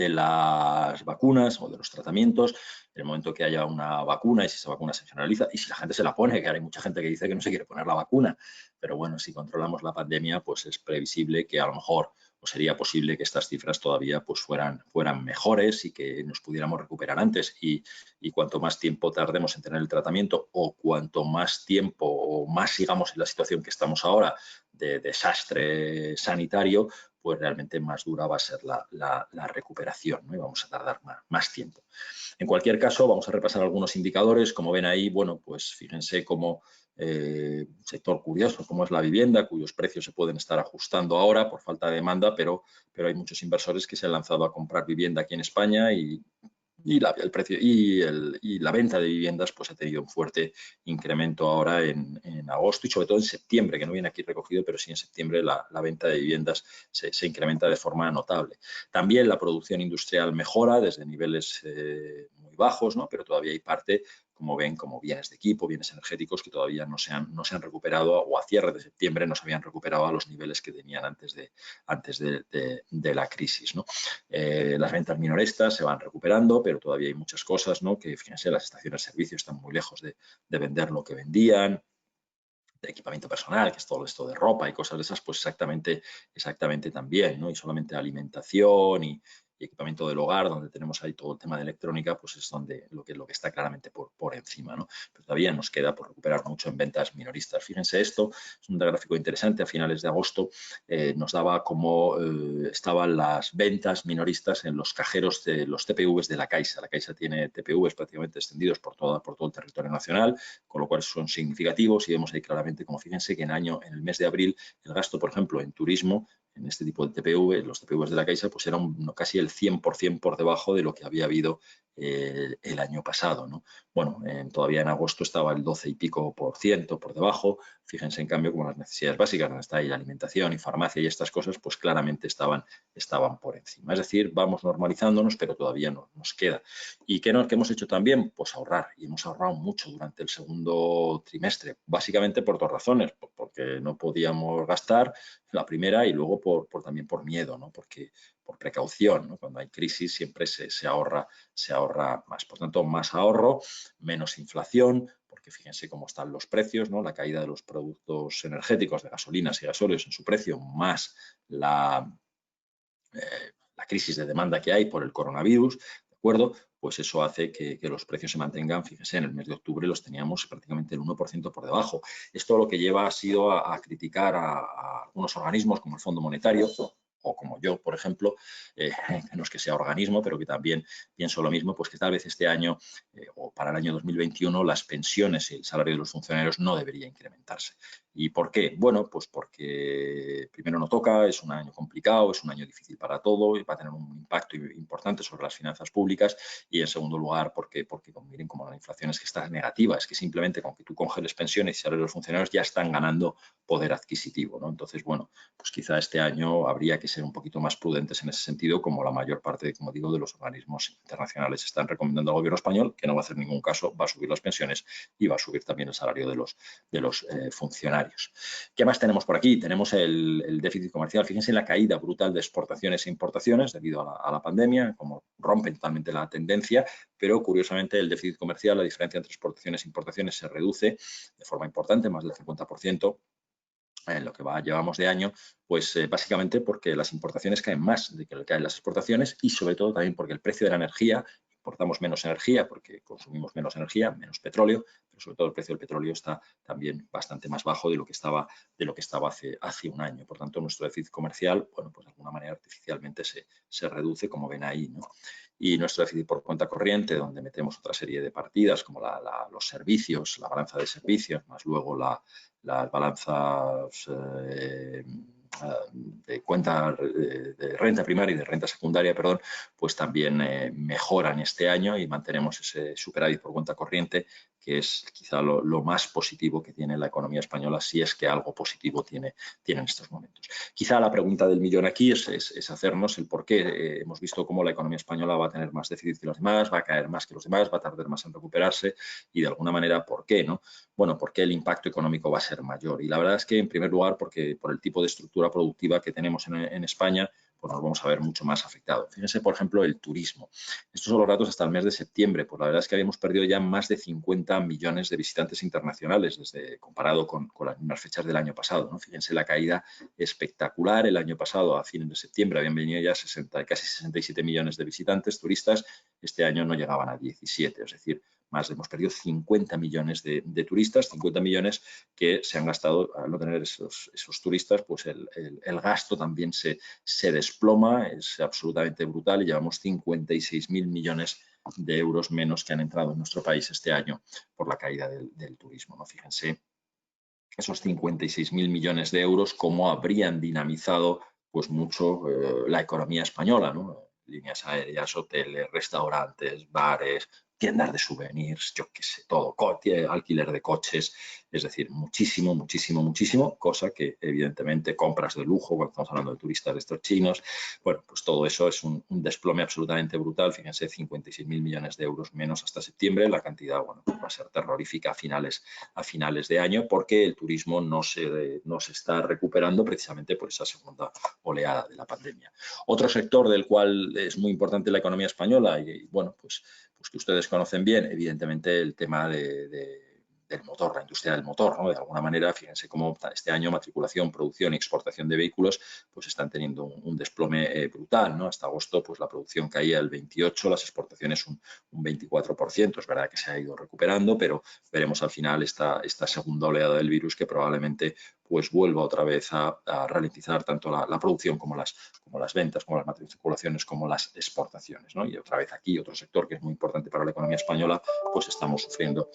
las vacunas o de los tratamientos. En el momento que haya una vacuna, y si esa vacuna se generaliza, y si la gente se la pone, que hay mucha gente que dice que no se quiere poner la vacuna, pero bueno, si controlamos la pandemia, pues es previsible que a lo mejor, o sería posible que estas cifras todavía pues fueran mejores y que nos pudiéramos recuperar antes. Y cuanto más tiempo tardemos en tener el tratamiento, o cuanto más tiempo o más sigamos en la situación que estamos ahora, desastre sanitario, pues realmente más dura va a ser la recuperación, ¿no? Y vamos a tardar más tiempo. En cualquier caso, vamos a repasar algunos indicadores. Como ven ahí, bueno, pues fíjense cómo sector curioso, como es la vivienda, cuyos precios se pueden estar ajustando ahora por falta de demanda, pero hay muchos inversores que se han lanzado a comprar vivienda aquí en España y el precio y la venta de viviendas pues ha tenido un fuerte incremento ahora en agosto y sobre todo en septiembre, que no viene aquí recogido, pero sí en septiembre la venta de viviendas se incrementa de forma notable. También la producción industrial mejora desde niveles muy bajos, ¿no? Pero todavía hay parte, como ven, como bienes de equipo, bienes energéticos que todavía no se han recuperado o a cierre de septiembre no se habían recuperado a los niveles que tenían antes de la crisis, ¿no? Las ventas minoristas se van recuperando, pero todavía hay muchas cosas, ¿no? Que fíjense, las estaciones de servicio están muy lejos de vender lo que vendían, de equipamiento personal, que es todo esto de ropa y cosas de esas, pues exactamente también, ¿no? Y solamente alimentación y equipamiento del hogar, donde tenemos ahí todo el tema de electrónica, pues es donde lo que está claramente por encima, ¿no? Pero todavía nos queda por recuperar mucho en ventas minoristas. Fíjense, esto es un gráfico interesante. A finales de agosto nos daba cómo estaban las ventas minoristas en los cajeros de los TPVs de la Caixa. La Caixa tiene TPVs prácticamente extendidos por todo el territorio nacional, con lo cual son significativos y vemos ahí claramente, como fíjense, que en el mes de abril, el gasto, por ejemplo, en turismo, en este tipo de TPV, los TPVs de la Caixa, pues era casi el 100% por debajo de lo que había habido el año pasado, ¿no? Bueno, todavía en agosto estaba el 12 y pico por ciento por debajo. Fíjense, en cambio, como las necesidades básicas, donde está ahí la alimentación y farmacia y estas cosas, pues claramente estaban por encima. Es decir, vamos normalizándonos, pero todavía no nos queda. ¿Y qué hemos hecho también? Pues ahorrar. Y hemos ahorrado mucho durante el segundo trimestre, básicamente por dos razones. Porque no podíamos gastar, la primera, y luego también por miedo, ¿no? Porque por precaución, ¿no? Cuando hay crisis siempre se ahorra más. Por tanto, más ahorro, menos inflación, porque fíjense cómo están los precios, ¿no? La caída de los productos energéticos, de gasolinas y gasóleos en su precio, más la crisis de demanda que hay por el coronavirus, ¿de acuerdo? Pues eso hace que los precios se mantengan. Fíjense, en el mes de octubre los teníamos prácticamente el 1% por debajo. Esto lo que lleva ha sido a criticar a algunos organismos como el Fondo Monetario, o como yo, por ejemplo, no es que sea organismo, pero que también pienso lo mismo, pues que tal vez este año o para el año 2021 las pensiones y el salario de los funcionarios no debería incrementarse. ¿Y por qué? Bueno, pues porque primero no toca, es un año complicado, es un año difícil para todo y va a tener un impacto importante sobre las finanzas públicas, y en segundo lugar porque miren como la inflación es que está negativa, es que simplemente con que tú congeles pensiones y salarios de los funcionarios ya están ganando poder adquisitivo, ¿no? Entonces, bueno, pues quizá este año habría que ser un poquito más prudentes en ese sentido, como la mayor parte, como digo, de los organismos internacionales están recomendando al gobierno español, que no va a hacer ningún caso, va a subir las pensiones y va a subir también el salario de los funcionarios. ¿Qué más tenemos por aquí? Tenemos el déficit comercial. Fíjense en la caída brutal de exportaciones e importaciones debido a la pandemia, como rompe totalmente la tendencia, pero curiosamente el déficit comercial, la diferencia entre exportaciones e importaciones se reduce de forma importante, más del 50%. En lo que llevamos de año, pues básicamente porque las importaciones caen más de que caen las exportaciones y sobre todo también porque el precio de la energía, importamos menos energía porque consumimos menos energía, menos petróleo, pero sobre todo el precio del petróleo está también bastante más bajo de lo que estaba hace un año. Por tanto, nuestro déficit comercial, bueno, pues de alguna manera artificialmente se reduce, como ven ahí, ¿no? Y nuestro déficit por cuenta corriente, donde metemos otra serie de partidas como los servicios, la balanza de servicios, más luego las balanzas de cuenta de renta primaria y de renta secundaria, perdón, pues también mejoran este año y mantenemos ese superávit por cuenta corriente, que es quizá lo más positivo que tiene la economía española, si es que algo positivo tiene en estos momentos. Quizá la pregunta del millón aquí es hacernos el por qué. Hemos visto cómo la economía española va a tener más déficit que los demás, va a caer más que los demás, va a tardar más en recuperarse y de alguna manera, ¿por qué, no? Bueno, porque el impacto económico va a ser mayor. Y la verdad es que, en primer lugar, porque por el tipo de estructura productiva que tenemos en España, pues nos vamos a ver mucho más afectados. Fíjense, por ejemplo, el turismo. Estos son los datos hasta el mes de septiembre. Pues la verdad es que habíamos perdido ya más de 50 millones de visitantes internacionales comparado con las mismas fechas del año pasado, ¿no? Fíjense la caída espectacular. El año pasado, a fines de septiembre, habían venido ya casi 67 millones de visitantes turistas. Este año no llegaban a 17, es decir, hemos perdido 50 millones de turistas, 50 millones que se han gastado. Al no tener esos turistas, pues el gasto también se desploma, es absolutamente brutal y llevamos 56.000 millones de euros menos que han entrado en nuestro país este año por la caída del turismo, ¿no? Fíjense esos 56.000 millones de euros, cómo habrían dinamizado pues mucho la economía española, ¿no? Líneas aéreas, hoteles, restaurantes, bares, tiendas de souvenirs, yo qué sé, todo, alquiler de coches, es decir, muchísimo, muchísimo, muchísimo, cosa que evidentemente compras de lujo, cuando estamos hablando de turistas de estos chinos, bueno, pues todo eso es un desplome absolutamente brutal. Fíjense, 56.000 millones de euros menos hasta septiembre, la cantidad, bueno, pues va a ser terrorífica a finales de año, porque el turismo no se está recuperando precisamente por esa segunda oleada de la pandemia. Otro sector del cual es muy importante la economía española y bueno, pues que ustedes conocen bien, evidentemente el tema del motor, la industria del motor, ¿no? De alguna manera, fíjense cómo este año matriculación, producción y exportación de vehículos pues están teniendo un desplome brutal, ¿no? Hasta agosto pues la producción caía el 28%, las exportaciones un 24%. Es verdad que se ha ido recuperando, pero veremos al final esta segunda oleada del virus que probablemente pues vuelva otra vez a ralentizar tanto la producción como las ventas, como las matriculaciones, como las exportaciones, ¿no? Y otra vez aquí, otro sector que es muy importante para la economía española, pues estamos sufriendo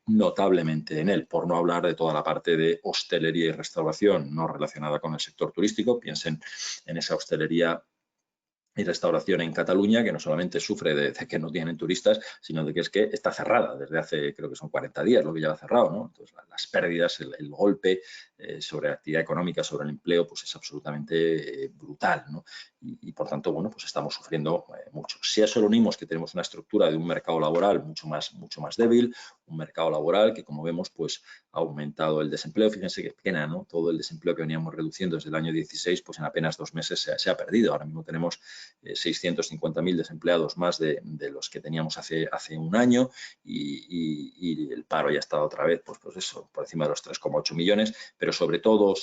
notablemente en él, por no hablar de toda la parte de hostelería y restauración no relacionada con el sector turístico. Piensen en esa hostelería y restauración en Cataluña, que no solamente sufre de que no tienen turistas, sino de que es que está cerrada desde hace, creo que son 40 días lo que lleva cerrado, ¿no? Entonces, las pérdidas, el golpe sobre la actividad económica, sobre el empleo, pues es absolutamente brutal, ¿no? Y por tanto, bueno, pues estamos sufriendo mucho. Si a eso le unimos que tenemos una estructura de un mercado laboral mucho más débil, un mercado laboral que, como vemos, pues ha aumentado el desempleo. Fíjense qué pena, ¿no? Todo el desempleo que veníamos reduciendo desde el año 16, pues en apenas 2 meses se ha perdido. Ahora mismo tenemos 650.000 desempleados más de los que teníamos hace un año y el paro ya ha estado otra vez pues eso, por encima de los 3,8 millones, pero sobre todo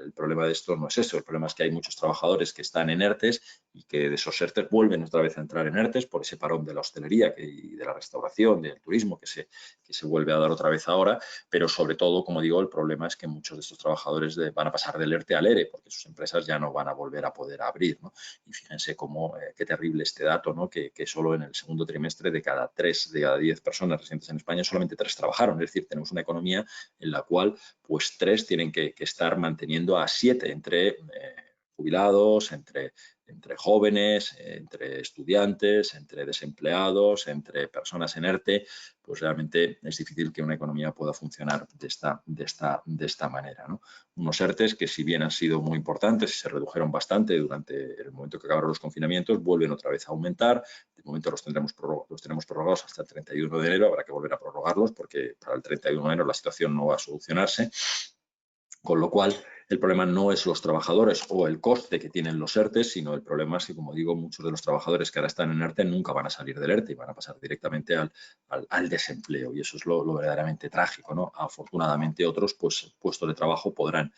el problema de esto no es eso, el problema es que hay muchos trabajadores que están en ERTES y que de esos ERTES vuelven otra vez a entrar en ERTES por ese parón de la hostelería y de la restauración, del turismo que se vuelve a dar otra vez ahora, pero sobre todo, como digo, el problema es que muchos de estos trabajadores van a pasar del ERTE al ERE porque sus empresas ya no van a volver a poder abrir, ¿no? Y fíjense cómo, qué terrible este dato, ¿no? Que solo en el segundo trimestre de cada 10 personas residentes en España, solamente 3 trabajaron. Es decir, tenemos una economía en la cual pues 3 tienen que estar manteniendo a 7 entre jubilados, entre jóvenes, entre estudiantes, entre desempleados, entre personas en ERTE, pues realmente es difícil que una economía pueda funcionar de esta manera, ¿no? Unos ERTES que, si bien han sido muy importantes y se redujeron bastante durante el momento que acabaron los confinamientos, vuelven otra vez a aumentar. De momento los tenemos prorrogados hasta el 31 de enero, habrá que volver a prorrogarlos porque para el 31 de enero la situación no va a solucionarse. Con lo cual, el problema no es los trabajadores o el coste que tienen los ERTES, sino el problema es que, como digo, muchos de los trabajadores que ahora están en ERTE nunca van a salir del ERTE y van a pasar directamente al desempleo. Y eso es lo verdaderamente trágico, ¿no? Afortunadamente, otros puestos de trabajo podrán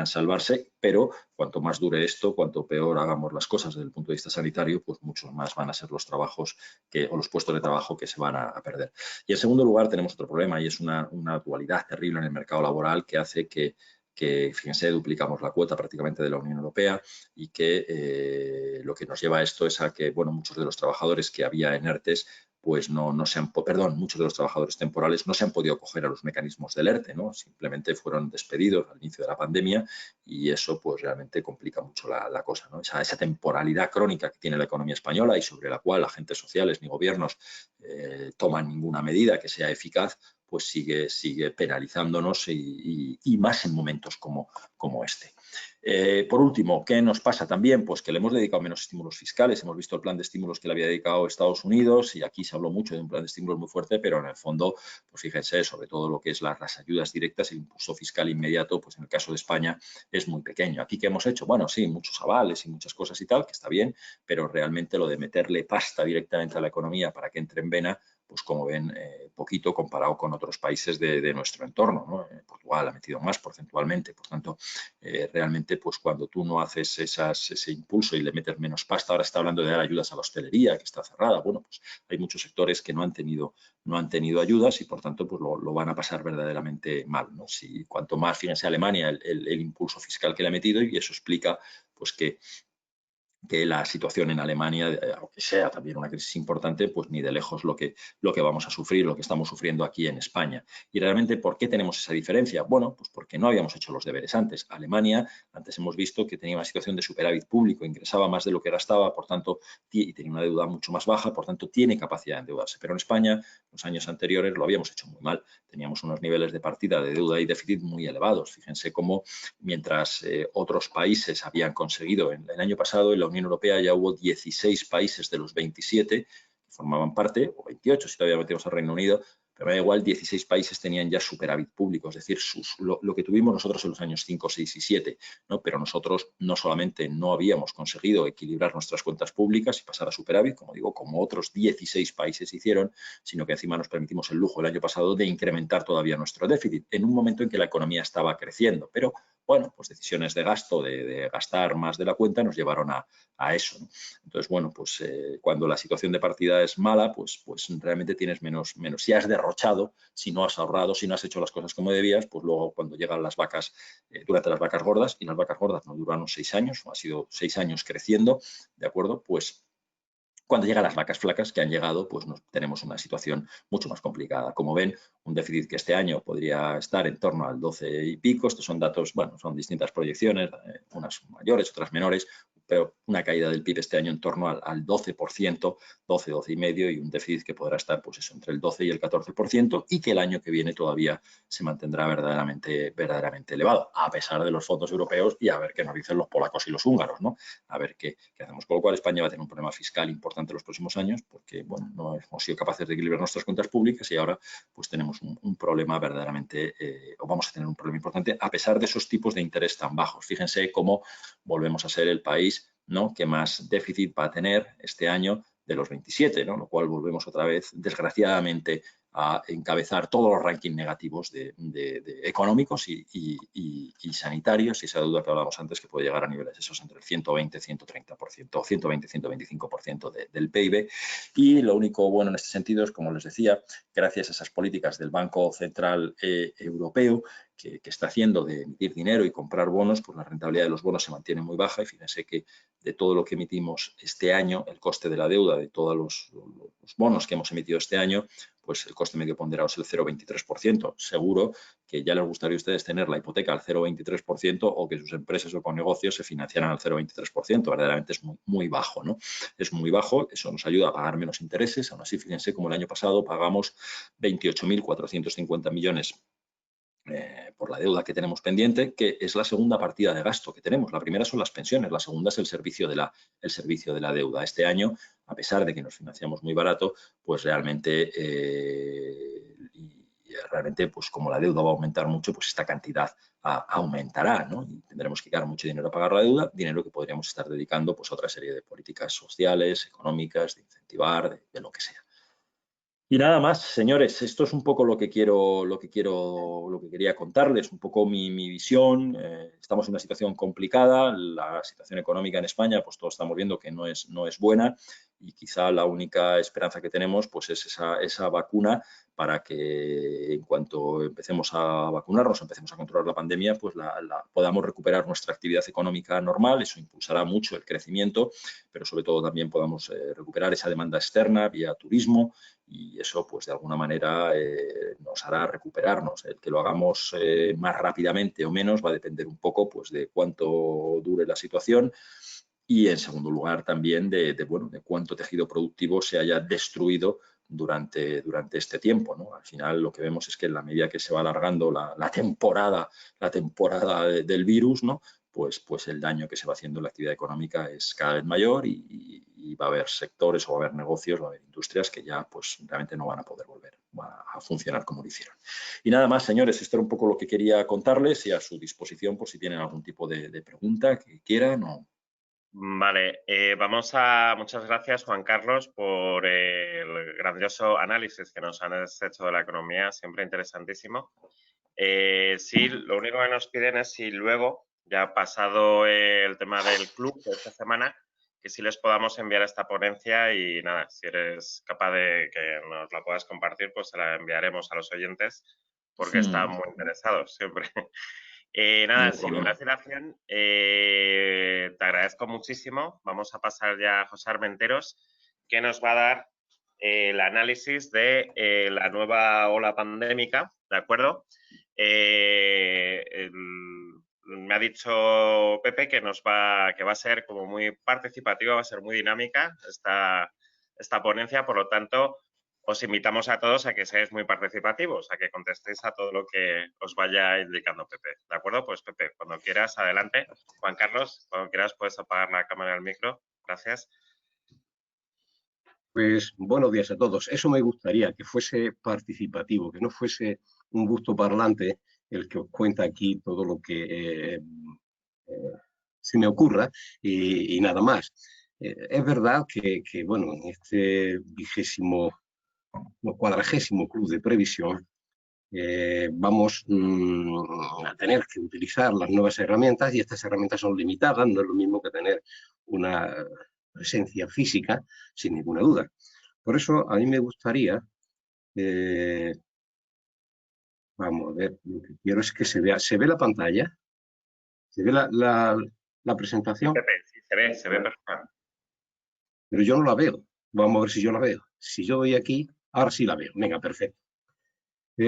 salvarse, pero cuanto más dure esto, cuanto peor hagamos las cosas desde el punto de vista sanitario, pues muchos más van a ser los trabajos o los puestos de trabajo que se van a perder. Y en segundo lugar, tenemos otro problema y es una dualidad terrible en el mercado laboral que hace que fíjense, duplicamos la cuota prácticamente de la Unión Europea y que lo que nos lleva a esto es a que, bueno, muchos de los trabajadores que había en ERTES, pues muchos de los trabajadores temporales no se han podido acoger a los mecanismos del ERTE, ¿no? Simplemente fueron despedidos al inicio de la pandemia y eso pues realmente complica mucho la cosa, ¿no? Esa temporalidad crónica que tiene la economía española y sobre la cual agentes sociales ni gobiernos toman ninguna medida que sea eficaz, pues sigue penalizándonos y más en momentos como este. Por último, ¿qué nos pasa también? Pues que le hemos dedicado menos estímulos fiscales. Hemos visto el plan de estímulos que le había dedicado Estados Unidos y aquí se habló mucho de un plan de estímulos muy fuerte, pero en el fondo, pues fíjense, sobre todo lo que es las ayudas directas, el impulso fiscal inmediato, pues en el caso de España es muy pequeño. ¿Aquí qué hemos hecho? Bueno, sí, muchos avales y muchas cosas y tal, que está bien, pero realmente lo de meterle pasta directamente a la economía para que entre en vena, pues como ven, poquito comparado con otros países de nuestro entorno, ¿no? Portugal ha metido más porcentualmente. Por tanto, realmente, pues cuando tú no haces ese impulso y le metes menos pasta, ahora está hablando de dar ayudas a la hostelería, que está cerrada. Bueno, pues hay muchos sectores que no han tenido ayudas y, por tanto, pues lo van a pasar verdaderamente mal, ¿no? Si, cuanto más, fíjense, Alemania, el impulso fiscal que le ha metido, y eso explica pues que la situación en Alemania, aunque sea también una crisis importante, pues ni de lejos lo que vamos a sufrir, lo que estamos sufriendo aquí en España. Y realmente, ¿por qué tenemos esa diferencia? Bueno, pues porque no habíamos hecho los deberes antes. Alemania, antes hemos visto que tenía una situación de superávit público, ingresaba más de lo que gastaba, por tanto, y tenía una deuda mucho más baja, por tanto, tiene capacidad de endeudarse. Pero en España, los años anteriores lo habíamos hecho muy mal. Teníamos unos niveles de partida de deuda y déficit muy elevados. Fíjense cómo, mientras otros países habían conseguido, el año pasado en la Unión Europea ya hubo 16 países de los 27 que formaban parte, o 28 si todavía metemos al Reino Unido, pero me da igual, 16 países tenían ya superávit público, es decir, lo que tuvimos nosotros en los años 5, 6 y 7, ¿no? Pero nosotros no solamente no habíamos conseguido equilibrar nuestras cuentas públicas y pasar a superávit, como digo, como otros 16 países hicieron, sino que encima nos permitimos el lujo el año pasado de incrementar todavía nuestro déficit, en un momento en que la economía estaba creciendo, pero bueno, pues decisiones de gasto, de gastar más de la cuenta, nos llevaron a eso, ¿no? Entonces, bueno, pues cuando la situación de partida es mala, pues realmente tienes menos. Si has derrochado, si no has ahorrado, si no has hecho las cosas como debías, pues luego cuando llegan las vacas, durante las vacas gordas, y las vacas gordas no duraron 6 años, ha sido 6 años creciendo, ¿de acuerdo? Pues cuando llegan las vacas flacas que han llegado, pues tenemos una situación mucho más complicada. Como ven, un déficit que este año podría estar en torno al 12 y pico. Estos son datos, bueno, son distintas proyecciones, unas mayores, otras menores, pero una caída del PIB este año en torno al 12%, 12, 12 y medio, y un déficit que podrá estar pues eso, entre el 12 y el 14%, y que el año que viene todavía se mantendrá verdaderamente elevado, a pesar de los fondos europeos, y a ver qué nos dicen los polacos y los húngaros, ¿no? A ver qué hacemos. Con lo cual, España va a tener un problema fiscal importante en los próximos años, porque, bueno, no hemos sido capaces de equilibrar nuestras cuentas públicas y ahora pues tenemos un problema verdaderamente, o vamos a tener un problema importante, a pesar de esos tipos de interés tan bajos. Fíjense cómo volvemos a ser el país, ¿no?, que más déficit va a tener este año de los 27, ¿no? Lo cual volvemos otra vez, desgraciadamente, a encabezar todos los rankings negativos de económicos y sanitarios, y esa deuda que hablábamos antes, que puede llegar a niveles esos entre el 120, 130%, 120, 125% del PIB. Y lo único bueno en este sentido es, como les decía, gracias a esas políticas del Banco Central Europeo, que está haciendo de emitir dinero y comprar bonos, pues la rentabilidad de los bonos se mantiene muy baja, y fíjense que de todo lo que emitimos este año, el coste de la deuda de todos los bonos que hemos emitido este año, pues el coste medio ponderado es el 0,23%. Seguro que ya les gustaría a ustedes tener la hipoteca al 0,23% o que sus empresas o con negocios se financiaran al 0,23%. Verdaderamente es muy, muy bajo, ¿no? Es muy bajo, eso nos ayuda a pagar menos intereses. Aún así, fíjense como el año pasado pagamos 28.450 millones por la deuda que tenemos pendiente, que es la segunda partida de gasto que tenemos. La primera son las pensiones, la segunda es el servicio de la deuda. Este año, a pesar de que nos financiamos muy barato, pues realmente, pues como la deuda va a aumentar mucho, pues esta cantidad aumentará, ¿no? Y tendremos que dar mucho dinero a pagar la deuda, dinero que podríamos estar dedicando pues, a otra serie de políticas sociales, económicas, de incentivar, de lo que sea. Y nada más, señores, esto es un poco lo que quería contarles, un poco mi visión. Estamos en una situación complicada, la situación económica en España, pues todos estamos viendo que no es buena, y quizá la única esperanza que tenemos pues es esa vacuna, para que en cuanto empecemos a vacunarnos, empecemos a controlar la pandemia, pues podamos recuperar nuestra actividad económica normal. Eso impulsará mucho el crecimiento, pero sobre todo también podamos recuperar esa demanda externa vía turismo, y eso pues de alguna manera nos hará recuperarnos. El que lo hagamos más rápidamente o menos va a depender un poco pues de cuánto dure la situación, y en segundo lugar también de cuánto tejido productivo se haya destruido durante este tiempo, ¿no? Al final lo que vemos es que en la medida que se va alargando la temporada del virus, ¿no?, pues el daño que se va haciendo en la actividad económica es cada vez mayor, y va a haber sectores, o va a haber negocios, va a haber industrias que ya pues realmente no van a poder volver a funcionar como lo hicieron. Y nada más, señores, esto era un poco lo que quería contarles, y a su disposición por si tienen algún tipo de pregunta que quieran o... Vale, muchas gracias, Juan Carlos, por el grandioso análisis que nos has hecho de la economía, siempre interesantísimo. Sí, lo único que nos piden es si luego, ya pasado el tema del club de esta semana, que sí les podamos enviar esta ponencia y nada, si eres capaz de que nos la puedas compartir, pues se la enviaremos a los oyentes porque están muy interesados siempre. Nada, Ningún sin más problema. dilación, te agradezco muchísimo. Vamos a pasar ya a José Armenteros, que nos va a dar el análisis de la nueva ola pandémica, ¿de acuerdo? Me ha dicho Pepe que que va a ser como muy participativa, va a ser muy dinámica esta ponencia, por lo tanto, os invitamos a todos a que seáis muy participativos, a que contestéis a todo lo que os vaya indicando Pepe. ¿De acuerdo? Pues Pepe, cuando quieras, adelante. Juan Carlos, cuando quieras puedes apagar la cámara y el micro. Gracias. Pues buenos días a todos. Eso me gustaría, que fuese participativo, que no fuese un gusto parlante el que os cuenta aquí todo lo que se me ocurra y nada más. Es verdad que, bueno, en este cuadragésimo club de previsión vamos a tener que utilizar las nuevas herramientas y estas herramientas son limitadas, no es lo mismo que tener una presencia física, sin ninguna duda. Por eso a mí me gustaría, vamos a ver, lo que quiero es que se ve la pantalla, se ve la Sí, presentación, Pepe, sí, se ve perfecto. pero yo no la veo. Vamos a ver si yo la veo. Si yo doy aquí, ahora sí la veo. Venga, perfecto.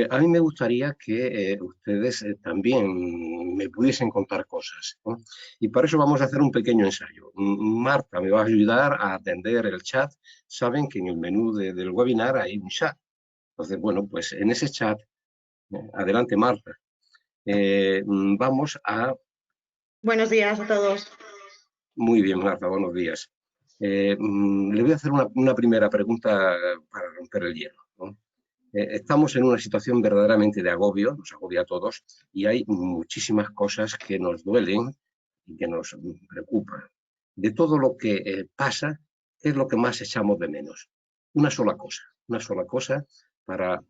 A mí me gustaría que ustedes también me pudiesen contar cosas, ¿no? Y para eso vamos a hacer un pequeño ensayo. Marta me va a ayudar a atender el chat. Saben que en el menú del webinar hay un chat. Entonces, bueno, pues en ese chat, adelante Marta, vamos a... Buenos días a todos. Muy bien, Marta, buenos días. Le voy a hacer una primera pregunta para romper el hielo, ¿no? Estamos en una situación verdaderamente de agobio, nos agobia a todos, y hay muchísimas cosas que nos duelen y que nos preocupan. De todo lo que pasa, ¿qué es lo que más echamos de menos? Una sola cosa para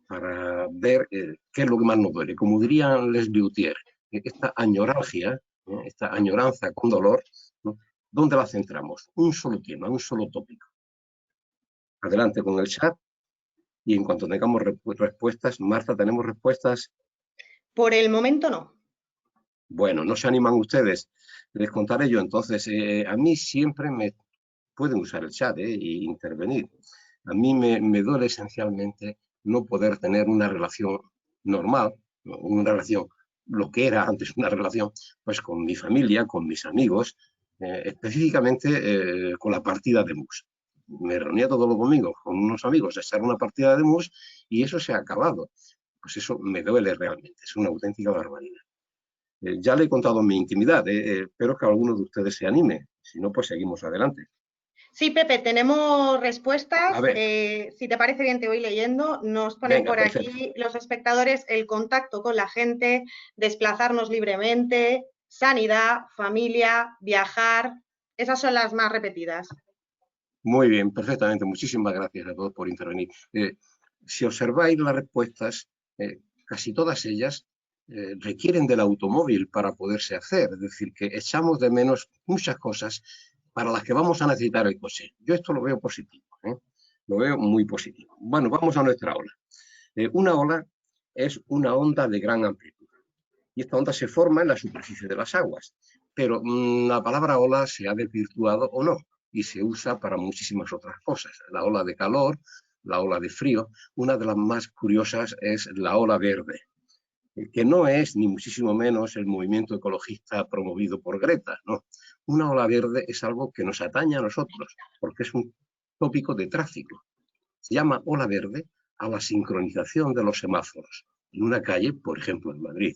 ver qué es lo que más nos duele. Como dirían Les Luthier, esta añoralgia, esta añoranza con dolor, ¿no? ¿Dónde la centramos? Un solo tema, un solo tópico. Adelante con el chat. Y en cuanto tengamos respuestas, Marta, ¿tenemos respuestas? Por el momento no. Bueno, no se animan ustedes. Les contaré yo. Entonces, a mí siempre me pueden usar el chat e intervenir. A mí me duele esencialmente no poder tener una relación normal, una relación, lo que era antes una relación, pues con mi familia, con mis amigos, específicamente con la partida de mus. Me reunía todos los domingos con unos amigos a echar una partida de mus y eso se ha acabado. Pues eso me duele realmente, es una auténtica barbaridad. Ya le he contado mi intimidad, espero que alguno de ustedes se anime, si no, pues seguimos adelante. Sí, Pepe, tenemos A respuestas. ver, Si te parece bien, te voy leyendo. Nos ponen venga, por perfecto. aquí los espectadores el contacto con la gente, desplazarnos libremente, sanidad, familia, viajar. Esas son las más repetidas. Muy bien, perfectamente. Muchísimas gracias a todos por intervenir. Si observáis las respuestas, casi todas ellas requieren del automóvil para poderse hacer. Es decir, que echamos de menos muchas cosas para las que vamos a necesitar el coche. Yo esto lo veo positivo, ¿eh? Lo veo muy positivo. Bueno, vamos a nuestra ola. Una ola es una onda de gran amplitud. Y esta onda se forma en la superficie de las aguas. Pero la palabra ola se ha desvirtuado o no, y se usa para muchísimas otras cosas. La ola de calor, la ola de frío. Una de las más curiosas es la ola verde, que no es ni muchísimo menos el movimiento ecologista promovido por Greta, no. Una ola verde es algo que nos atañe a nosotros, porque es un tópico de tráfico. Se llama ola verde a la sincronización de los semáforos en una calle, por ejemplo, en Madrid,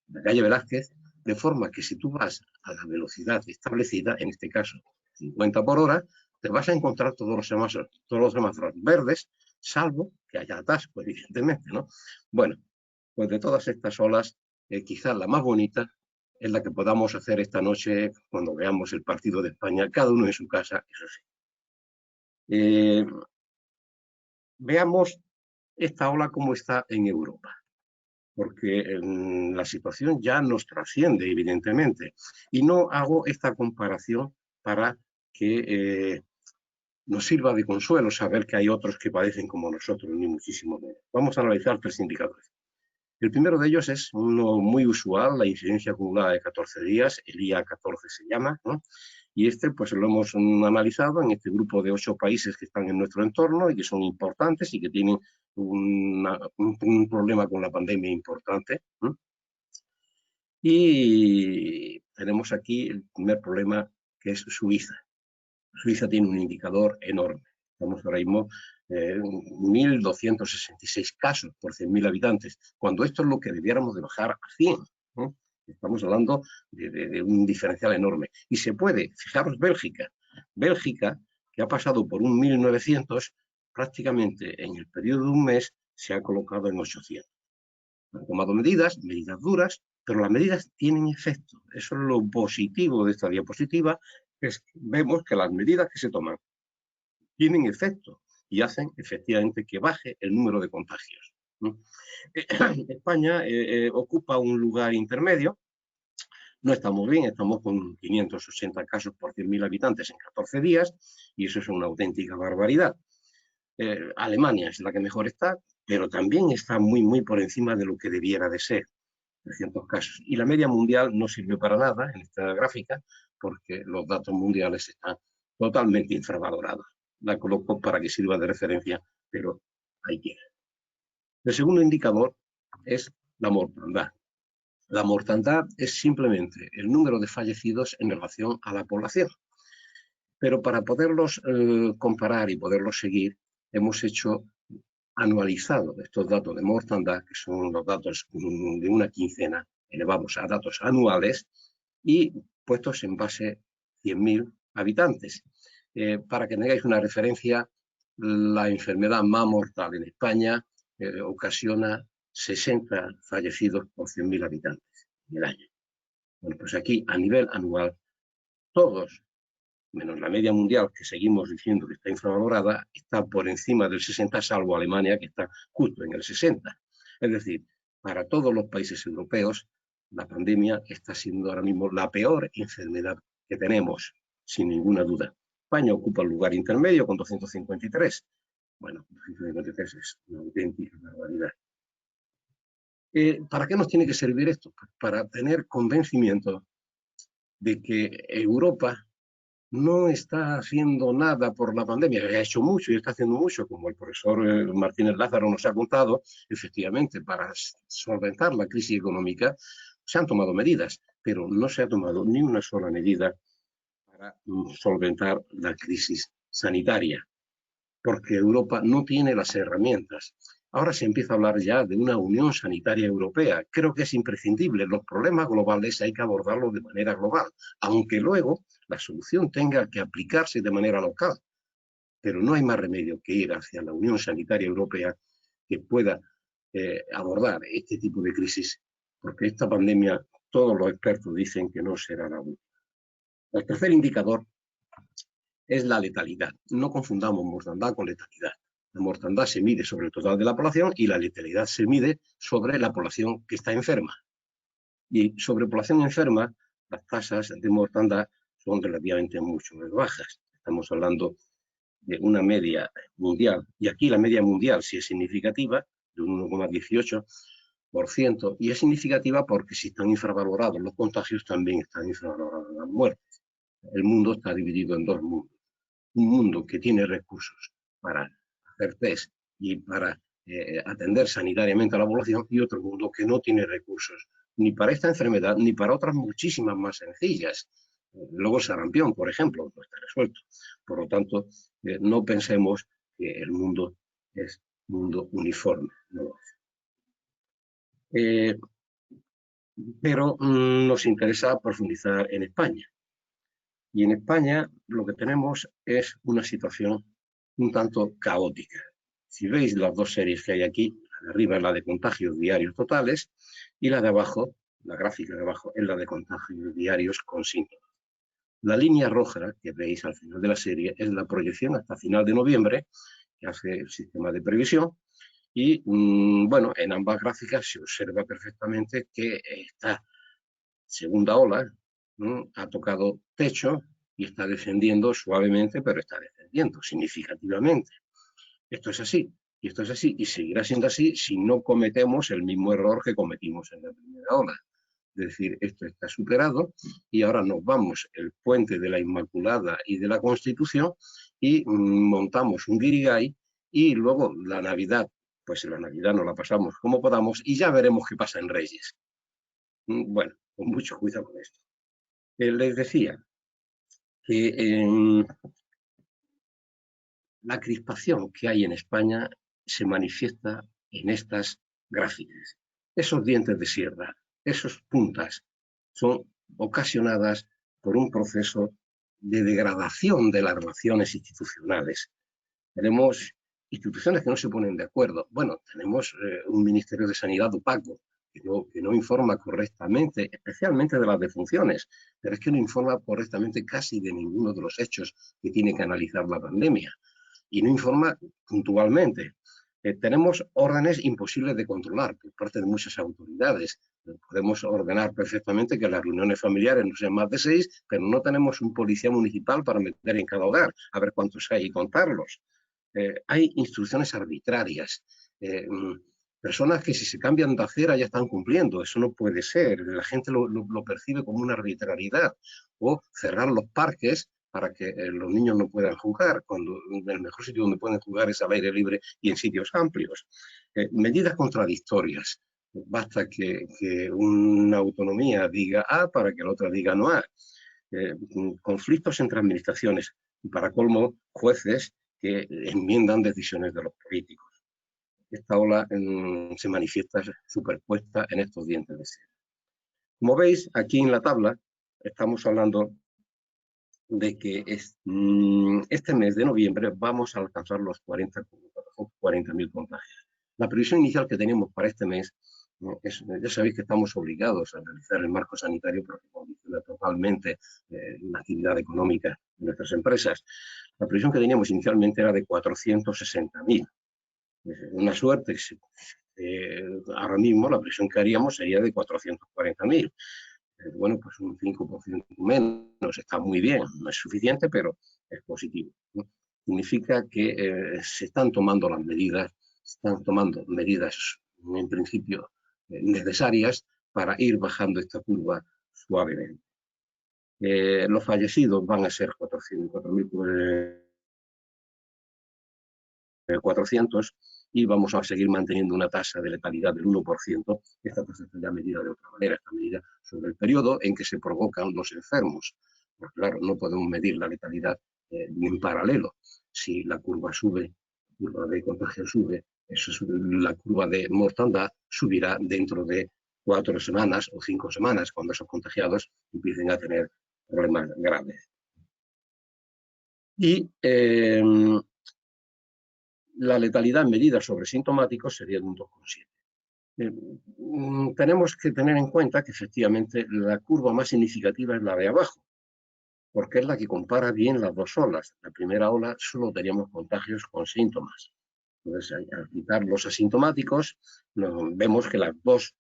la calle Velázquez, de forma que si tú vas a la velocidad establecida, en este caso 50 por hora, te vas a encontrar todos los semáforos verdes, salvo que haya atasco, evidentemente, ¿no? Bueno, pues de todas estas olas, quizás la más bonita es la que podamos hacer esta noche cuando veamos el partido de España, cada uno en su casa, eso sí. Veamos esta ola como está en Europa. porque la situación ya nos trasciende, evidentemente. Y no hago esta comparación para que nos sirva de consuelo saber que hay otros que padecen como nosotros, ni muchísimo menos. Vamos a analizar 3 indicadores. El primero de ellos es uno muy usual, la incidencia acumulada de 14 días, el IA14 se llama, ¿no? Y pues lo hemos analizado en este grupo de 8 países que están en nuestro entorno y que son importantes y que tienen un problema con la pandemia importante, ¿no? Y tenemos aquí el primer problema, que es Suiza. Suiza tiene un indicador enorme. Estamos ahora mismo 1.266 casos por 100.000 habitantes, cuando esto es lo que debiéramos de bajar a 100. ¿No? Estamos hablando de un diferencial enorme. Y se puede, fijaros, Bélgica, que ha pasado por un 1.900, prácticamente en el periodo de un mes se ha colocado en 800. Han tomado medidas duras, pero las medidas tienen efecto. Eso es lo positivo de esta diapositiva, es que vemos que las medidas que se toman tienen efecto y hacen efectivamente que baje el número de contagios. España ocupa un lugar intermedio. No estamos bien, estamos con 580 casos por 100.000 habitantes en 14 días y eso es una auténtica barbaridad. Alemania es la que mejor está, pero también está muy por encima de lo que debiera de ser, 300 casos. Y la media mundial no sirve para nada en esta gráfica porque los datos mundiales están totalmente infravalorados. La coloco para que sirva de referencia, pero ahí tiene. El segundo indicador es la mortandad. La mortandad es simplemente el número de fallecidos en relación a la población. Pero para poderlos comparar y poderlos seguir, hemos anualizado estos datos de mortandad, que son los datos de una quincena, elevamos a datos anuales y puestos en base 100.000 habitantes. Para que tengáis una referencia, la enfermedad más mortal en España ocasiona 60 fallecidos por 100.000 habitantes en el año. Bueno, pues aquí, a nivel anual, todos, menos la media mundial, que seguimos diciendo que está infravalorada, está por encima del 60, salvo Alemania, que está justo en el 60. Es decir, para todos los países europeos, la pandemia está siendo ahora mismo la peor enfermedad que tenemos, sin ninguna duda. España ocupa el lugar intermedio con 253. Bueno, 253 es una auténtica barbaridad. ¿Para qué nos tiene que servir esto? Pues para tener convencimiento de que Europa no está haciendo nada por la pandemia, ha hecho mucho y está haciendo mucho, como el profesor Martínez Lázaro nos ha contado, efectivamente, para solventar la crisis económica se han tomado medidas, pero no se ha tomado ni una sola medida para solventar la crisis sanitaria, porque Europa no tiene las herramientas. Ahora se empieza a hablar ya de una unión sanitaria europea. Creo que es imprescindible. Los problemas globales hay que abordarlos de manera global, aunque luego la solución tenga que aplicarse de manera local. Pero no hay más remedio que ir hacia la Unión Sanitaria Europea que pueda abordar este tipo de crisis, porque esta pandemia, todos los expertos dicen que no será la última. El tercer indicador es la letalidad. No confundamos mortandad con letalidad. La mortandad se mide sobre el total de la población y la letalidad se mide sobre la población que está enferma. Y sobre población enferma, las tasas de mortandad son relativamente mucho más bajas. Estamos hablando de una media mundial, y aquí la media mundial sí es significativa, de un 1,18%, y es significativa porque si están infravalorados los contagios, también están infravaloradas las muertes. El mundo está dividido en dos mundos. Un mundo que tiene recursos para hacer test y para atender sanitariamente a la población, y otro mundo que no tiene recursos ni para esta enfermedad ni para otras muchísimas más sencillas. Luego el sarampión, por ejemplo, no está resuelto. Por lo tanto, no pensemos que el mundo es mundo uniforme. No. Pero nos interesa profundizar en España. Y en España lo que tenemos es una situación un tanto caótica. Si veis las dos series que hay aquí, la de arriba es la de contagios diarios totales y la de abajo, la gráfica de abajo, es la de contagios diarios con síntomas. La línea roja que veis al final de la serie es la proyección hasta final de noviembre que hace el sistema de previsión, Y bueno, en ambas gráficas se observa perfectamente que esta segunda ola ha tocado techo y está descendiendo suavemente, pero está descendiendo significativamente. Esto es así, y esto es así, y seguirá siendo así si no cometemos el mismo error que cometimos en la primera ola. Es decir, esto está superado y ahora nos vamos el puente de la Inmaculada y de la Constitución y montamos un guirigay y luego la Navidad, pues la Navidad nos la pasamos como podamos y ya veremos qué pasa en Reyes. Bueno, con mucho cuidado con esto. Les decía que la crispación que hay en España se manifiesta en estas gráficas. Esos dientes de sierra, esas puntas, son ocasionadas por un proceso de degradación de las relaciones institucionales. Tenemos instituciones que no se ponen de acuerdo. Bueno, tenemos un Ministerio de Sanidad opaco, que no informa correctamente, especialmente de las defunciones, pero es que no informa correctamente casi de ninguno de los hechos que tiene que analizar la pandemia y no informa puntualmente. Tenemos órdenes imposibles de controlar por parte de muchas autoridades. Podemos ordenar perfectamente que las reuniones familiares no sean más de 6, pero no tenemos un policía municipal para meter en cada hogar, a ver cuántos hay y contarlos. Hay instrucciones arbitrarias. Personas que si se cambian de acera ya están cumpliendo. Eso no puede ser. La gente lo percibe como una arbitrariedad. O cerrar los parques para que los niños no puedan jugar, cuando el mejor sitio donde pueden jugar es al aire libre y en sitios amplios. Medidas contradictorias. Basta que una autonomía diga A para que la otra diga no A. Conflictos entre administraciones y, para colmo, jueces que enmiendan decisiones de los políticos. Esta ola se manifiesta superpuesta en estos dientes de sierra. Como veis, aquí en la tabla estamos hablando de que este mes de noviembre vamos a alcanzar los 40.000 contagios. La previsión inicial que teníamos para este mes, ya sabéis que estamos obligados a realizar el marco sanitario porque condiciona totalmente la actividad económica de nuestras empresas. La previsión que teníamos inicialmente era de 460.000. Una suerte, ahora mismo la previsión que haríamos sería de 440.000. Bueno, pues un 5% menos está muy bien, no es suficiente, pero es positivo, ¿no? Significa que se están tomando las medidas, en principio necesarias para ir bajando esta curva suavemente. Los fallecidos van a ser 4.400 y vamos a seguir manteniendo una tasa de letalidad del 1%. Esta tasa está medida de otra manera, está medida sobre el periodo en que se provocan los enfermos. Pues claro, no podemos medir la letalidad en paralelo. Si la curva sube, la curva de contagio sube, la curva de mortandad subirá dentro de 4 semanas o 5 semanas, cuando esos contagiados empiecen a tener problemas graves. Y la letalidad medida sobre sintomáticos sería de un 2,7. Tenemos que tener en cuenta que efectivamente la curva más significativa es la de abajo, porque es la que compara bien las dos olas. La primera ola solo teníamos contagios con síntomas. Entonces, al quitar los asintomáticos, vemos que las dos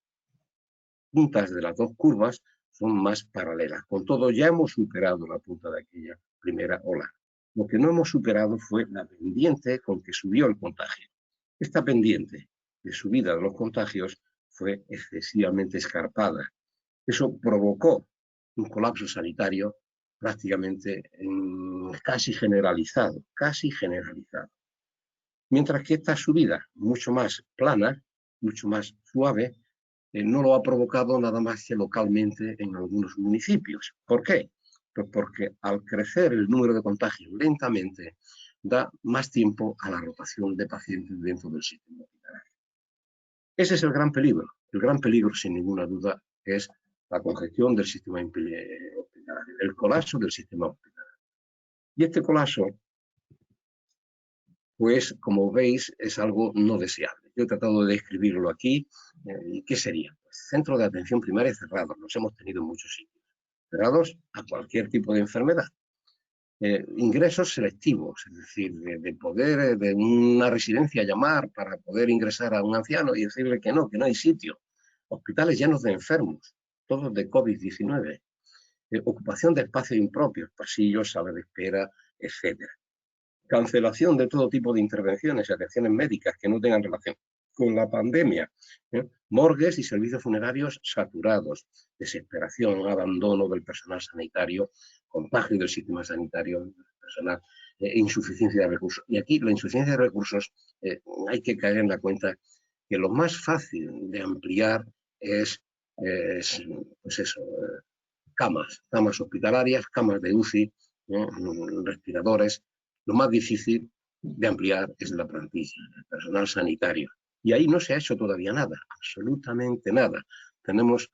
puntas de las dos curvas son más paralelas. Con todo, ya hemos superado la punta de aquella primera ola. Lo que no hemos superado fue la pendiente con que subió el contagio. Esta pendiente de subida de los contagios fue excesivamente escarpada. Eso provocó un colapso sanitario prácticamente casi generalizado. Mientras que esta subida, mucho más plana, mucho más suave, no lo ha provocado nada más que localmente en algunos municipios. ¿Por qué? Pues porque al crecer el número de contagios lentamente, da más tiempo a la rotación de pacientes dentro del sistema hospitalario. Ese es el gran peligro. El gran peligro, sin ninguna duda, es la congestión del sistema hospitalario, el colapso del sistema hospitalario. Y este colapso, pues, como veis, es algo no deseable. Yo he tratado de describirlo aquí. ¿Qué sería? Pues, centros de atención primaria cerrados. Los hemos tenido en muchos sitios. Cerrados a cualquier tipo de enfermedad. ingresos selectivos, es decir, de poder de una residencia llamar para poder ingresar a un anciano y decirle que no hay sitio. Hospitales llenos de enfermos, todos de COVID-19. Ocupación de espacios impropios, pasillos, salas de espera, etc. Cancelación de todo tipo de intervenciones y atenciones médicas que no tengan relación con la pandemia. Morgues y servicios funerarios saturados. Desesperación, abandono del personal sanitario, contagio del sistema sanitario, del personal, insuficiencia de recursos. Y aquí la insuficiencia de recursos hay que caer en la cuenta que lo más fácil de ampliar es pues eso, camas hospitalarias, camas de UCI, respiradores. Lo más difícil de ampliar es la plantilla, el personal sanitario. Y ahí no se ha hecho todavía nada, absolutamente nada. Tenemos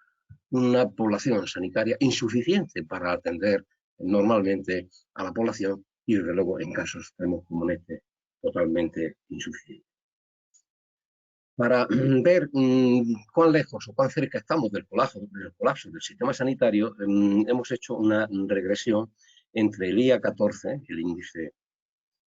una población sanitaria insuficiente para atender normalmente a la población y, desde luego, en casos extremos como este, totalmente insuficiente. Para ver cuán lejos o cuán cerca estamos del colapso del sistema sanitario, hemos hecho una regresión entre el IA14, el índice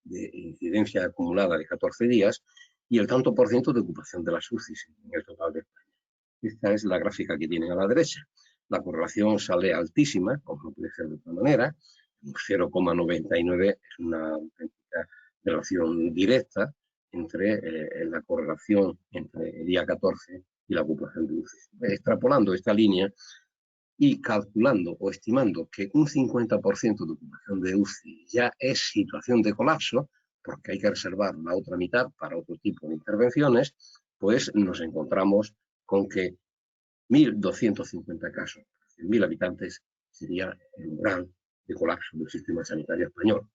de incidencia acumulada de 14 días, y el tanto por ciento de ocupación de las UCIs en el total de España. Esta es la gráfica que tienen a la derecha. La correlación sale altísima, como no puede ser de otra manera, 0,99 es una auténtica relación directa entre la correlación entre el día 14 y la ocupación de UCI. Extrapolando esta línea y calculando o estimando que un 50% de ocupación de UCI ya es situación de colapso, porque hay que reservar la otra mitad para otro tipo de intervenciones, pues nos encontramos con que 1.250 casos por 100.000 habitantes sería el umbral de colapso del sistema sanitario español.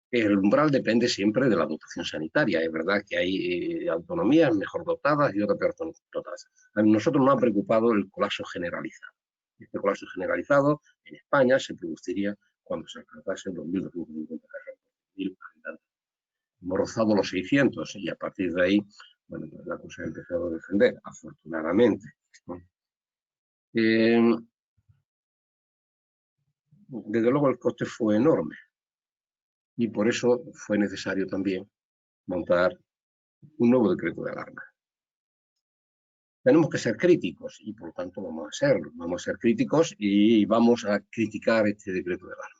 El umbral depende siempre de la dotación sanitaria. Es verdad que hay autonomías mejor dotadas y otras peor dotadas. A nosotros nos ha preocupado el colapso generalizado. Este colapso generalizado en España se produciría cuando se alcanzase los 1.250 casos por 1.000 habitantes. Hemos rozado los 600 y a partir de ahí, bueno, pues la cosa ha empezado a defender, afortunadamente. Desde luego el coste fue enorme y por eso fue necesario también montar un nuevo decreto de alarma. Tenemos que ser críticos y por lo tanto vamos a serlo. Vamos a ser críticos y vamos a criticar este decreto de alarma.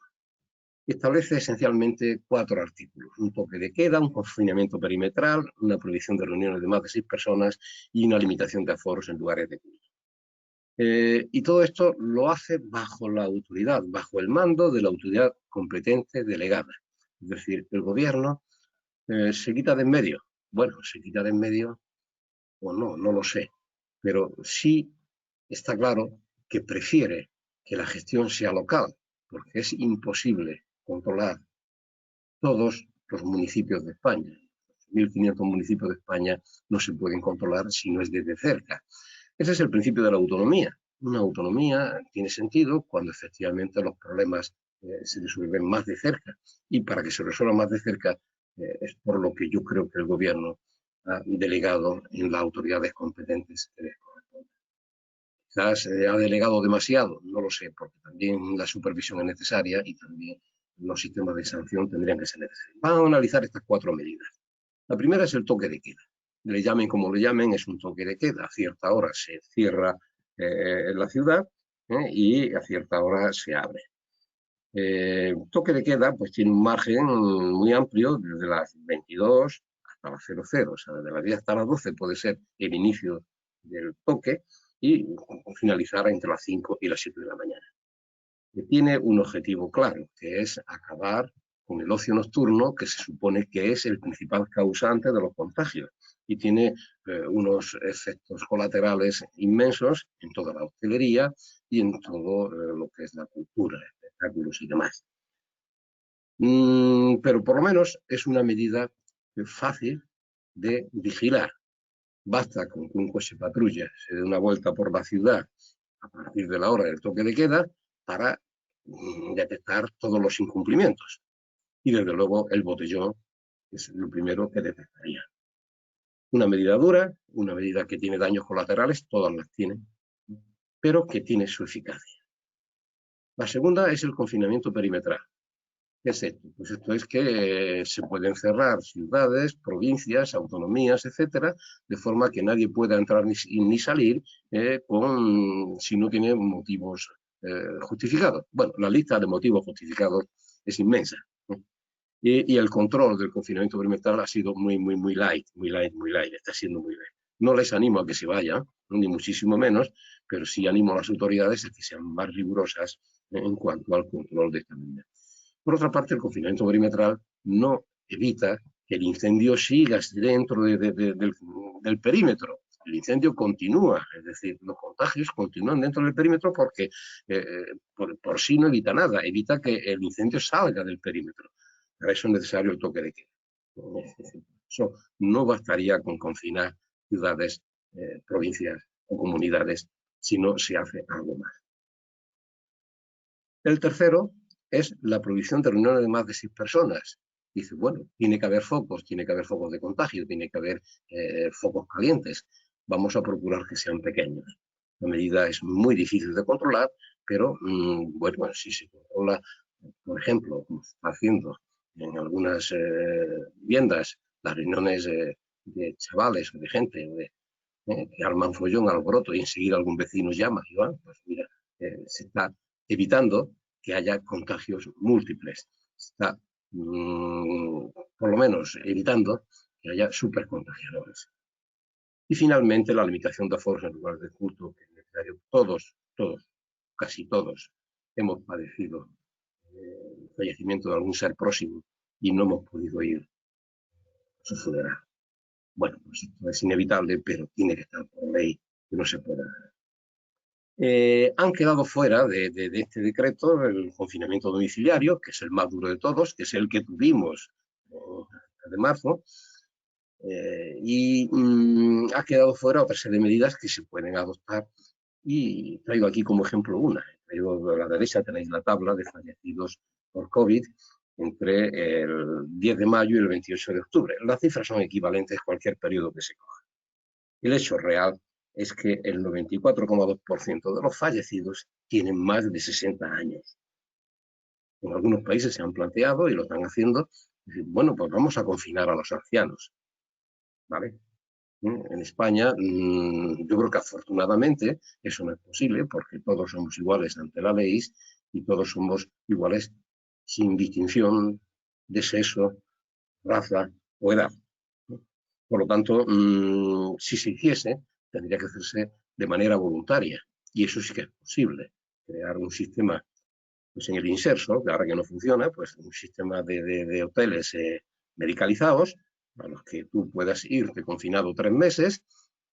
Establece esencialmente 4 artículos: un toque de queda, un confinamiento perimetral, una prohibición de reuniones de más de 6 personas y una limitación de aforos en lugares de culto. Y todo esto lo hace bajo la autoridad, bajo el mando de la autoridad competente delegada. Es decir, el gobierno se quita de en medio. Bueno, se quita de en medio o no, no lo sé. Pero sí está claro que prefiere que la gestión sea local, porque es imposible controlar todos los municipios de España. 1.500 municipios de España no se pueden controlar si no es desde cerca. Ese es el principio de la autonomía. Una autonomía tiene sentido cuando efectivamente los problemas se resuelven más de cerca. Y para que se resuelvan más de cerca es por lo que yo creo que el gobierno ha delegado en las autoridades competentes que les corresponde. Quizás ha delegado demasiado, no lo sé, porque también la supervisión es necesaria y también los sistemas de sanción tendrían que ser necesarios. Vamos a analizar estas 4 medidas. La primera es el toque de queda. Le llamen como le llamen, es un toque de queda. A cierta hora se cierra la ciudad y a cierta hora se abre. Toque de queda pues tiene un margen muy amplio, desde las 22 hasta las 00, o sea, desde las 10 hasta las 12 puede ser el inicio del toque y finalizar entre las 5 y las 7 de la mañana. Tiene un objetivo claro, que es acabar con el ocio nocturno, que se supone que es el principal causante de los contagios y tiene unos efectos colaterales inmensos en toda la hostelería y en todo lo que es la cultura, espectáculos y demás. Pero por lo menos es una medida fácil de vigilar. Basta con que un coche patrulla se dé una vuelta por la ciudad a partir de la hora del toque de queda para detectar todos los incumplimientos. Y desde luego el botellón es lo primero que detectaría. Una medida dura, una medida que tiene daños colaterales, todas las tienen, pero que tiene su eficacia. La segunda es el confinamiento perimetral. ¿Qué es esto? Pues esto es que se pueden cerrar ciudades, provincias, autonomías, etcétera, de forma que nadie pueda entrar ni salir si no tiene motivos justificados. Bueno, la lista de motivos justificados es inmensa. Y el control del confinamiento perimetral ha sido muy light, está siendo muy light. No les animo a que se vayan, ni muchísimo menos, pero sí animo a las autoridades a que sean más rigurosas en cuanto al control de esta medida. Por otra parte, el confinamiento perimetral no evita que el incendio siga dentro del perímetro. El incendio continúa, es decir, los contagios continúan dentro del perímetro porque por sí no evita nada, evita que el incendio salga del perímetro. Para eso es necesario el toque de queda. Eso no bastaría con confinar ciudades, provincias o comunidades, si no se hace algo más. El tercero es la prohibición de reuniones de más de 6 personas. Dice, bueno, tiene que haber focos de contagio, tiene que haber focos calientes. Vamos a procurar que sean pequeños. La medida es muy difícil de controlar, pero bueno, si se controla, por ejemplo, como se está haciendo en algunas viviendas, las reuniones de chavales o de gente que arman follón, alboroto, y enseguida algún vecino llama y va, pues mira, se está evitando que haya contagios múltiples. Se está, por lo menos, evitando que haya supercontagiadores. Y finalmente, la limitación de aforos en lugares de culto, que es necesario. Todos, casi todos, hemos padecido el fallecimiento de algún ser próximo y no hemos podido ir a su funeral. Bueno, pues esto es inevitable, pero tiene que estar por ley, que no se pueda. Han quedado fuera de este decreto el confinamiento domiciliario, que es el más duro de todos, que es el que tuvimos de marzo, y ha quedado fuera otra serie de medidas que se pueden adoptar, y traigo aquí como ejemplo una. Traigo a la derecha, tenéis la tabla de fallecidos por COVID entre el 10 de mayo y el 28 de octubre. Las cifras son equivalentes a cualquier periodo que se coja. El hecho real es que el 94,2% de los fallecidos tienen más de 60 años. En algunos países se han planteado, y lo están haciendo, decir, bueno, pues vamos a confinar a los ancianos. ¿Vale? En España, yo creo que afortunadamente eso no es posible, porque todos somos iguales ante la ley y todos somos iguales sin distinción de sexo, raza o edad. Por lo tanto, si se hiciese, tendría que hacerse de manera voluntaria, y eso sí que es posible. Crear un sistema, pues en el Inserso, que ahora que no funciona, pues un sistema de hoteles medicalizados, a los que tú puedas irte confinado 3 meses,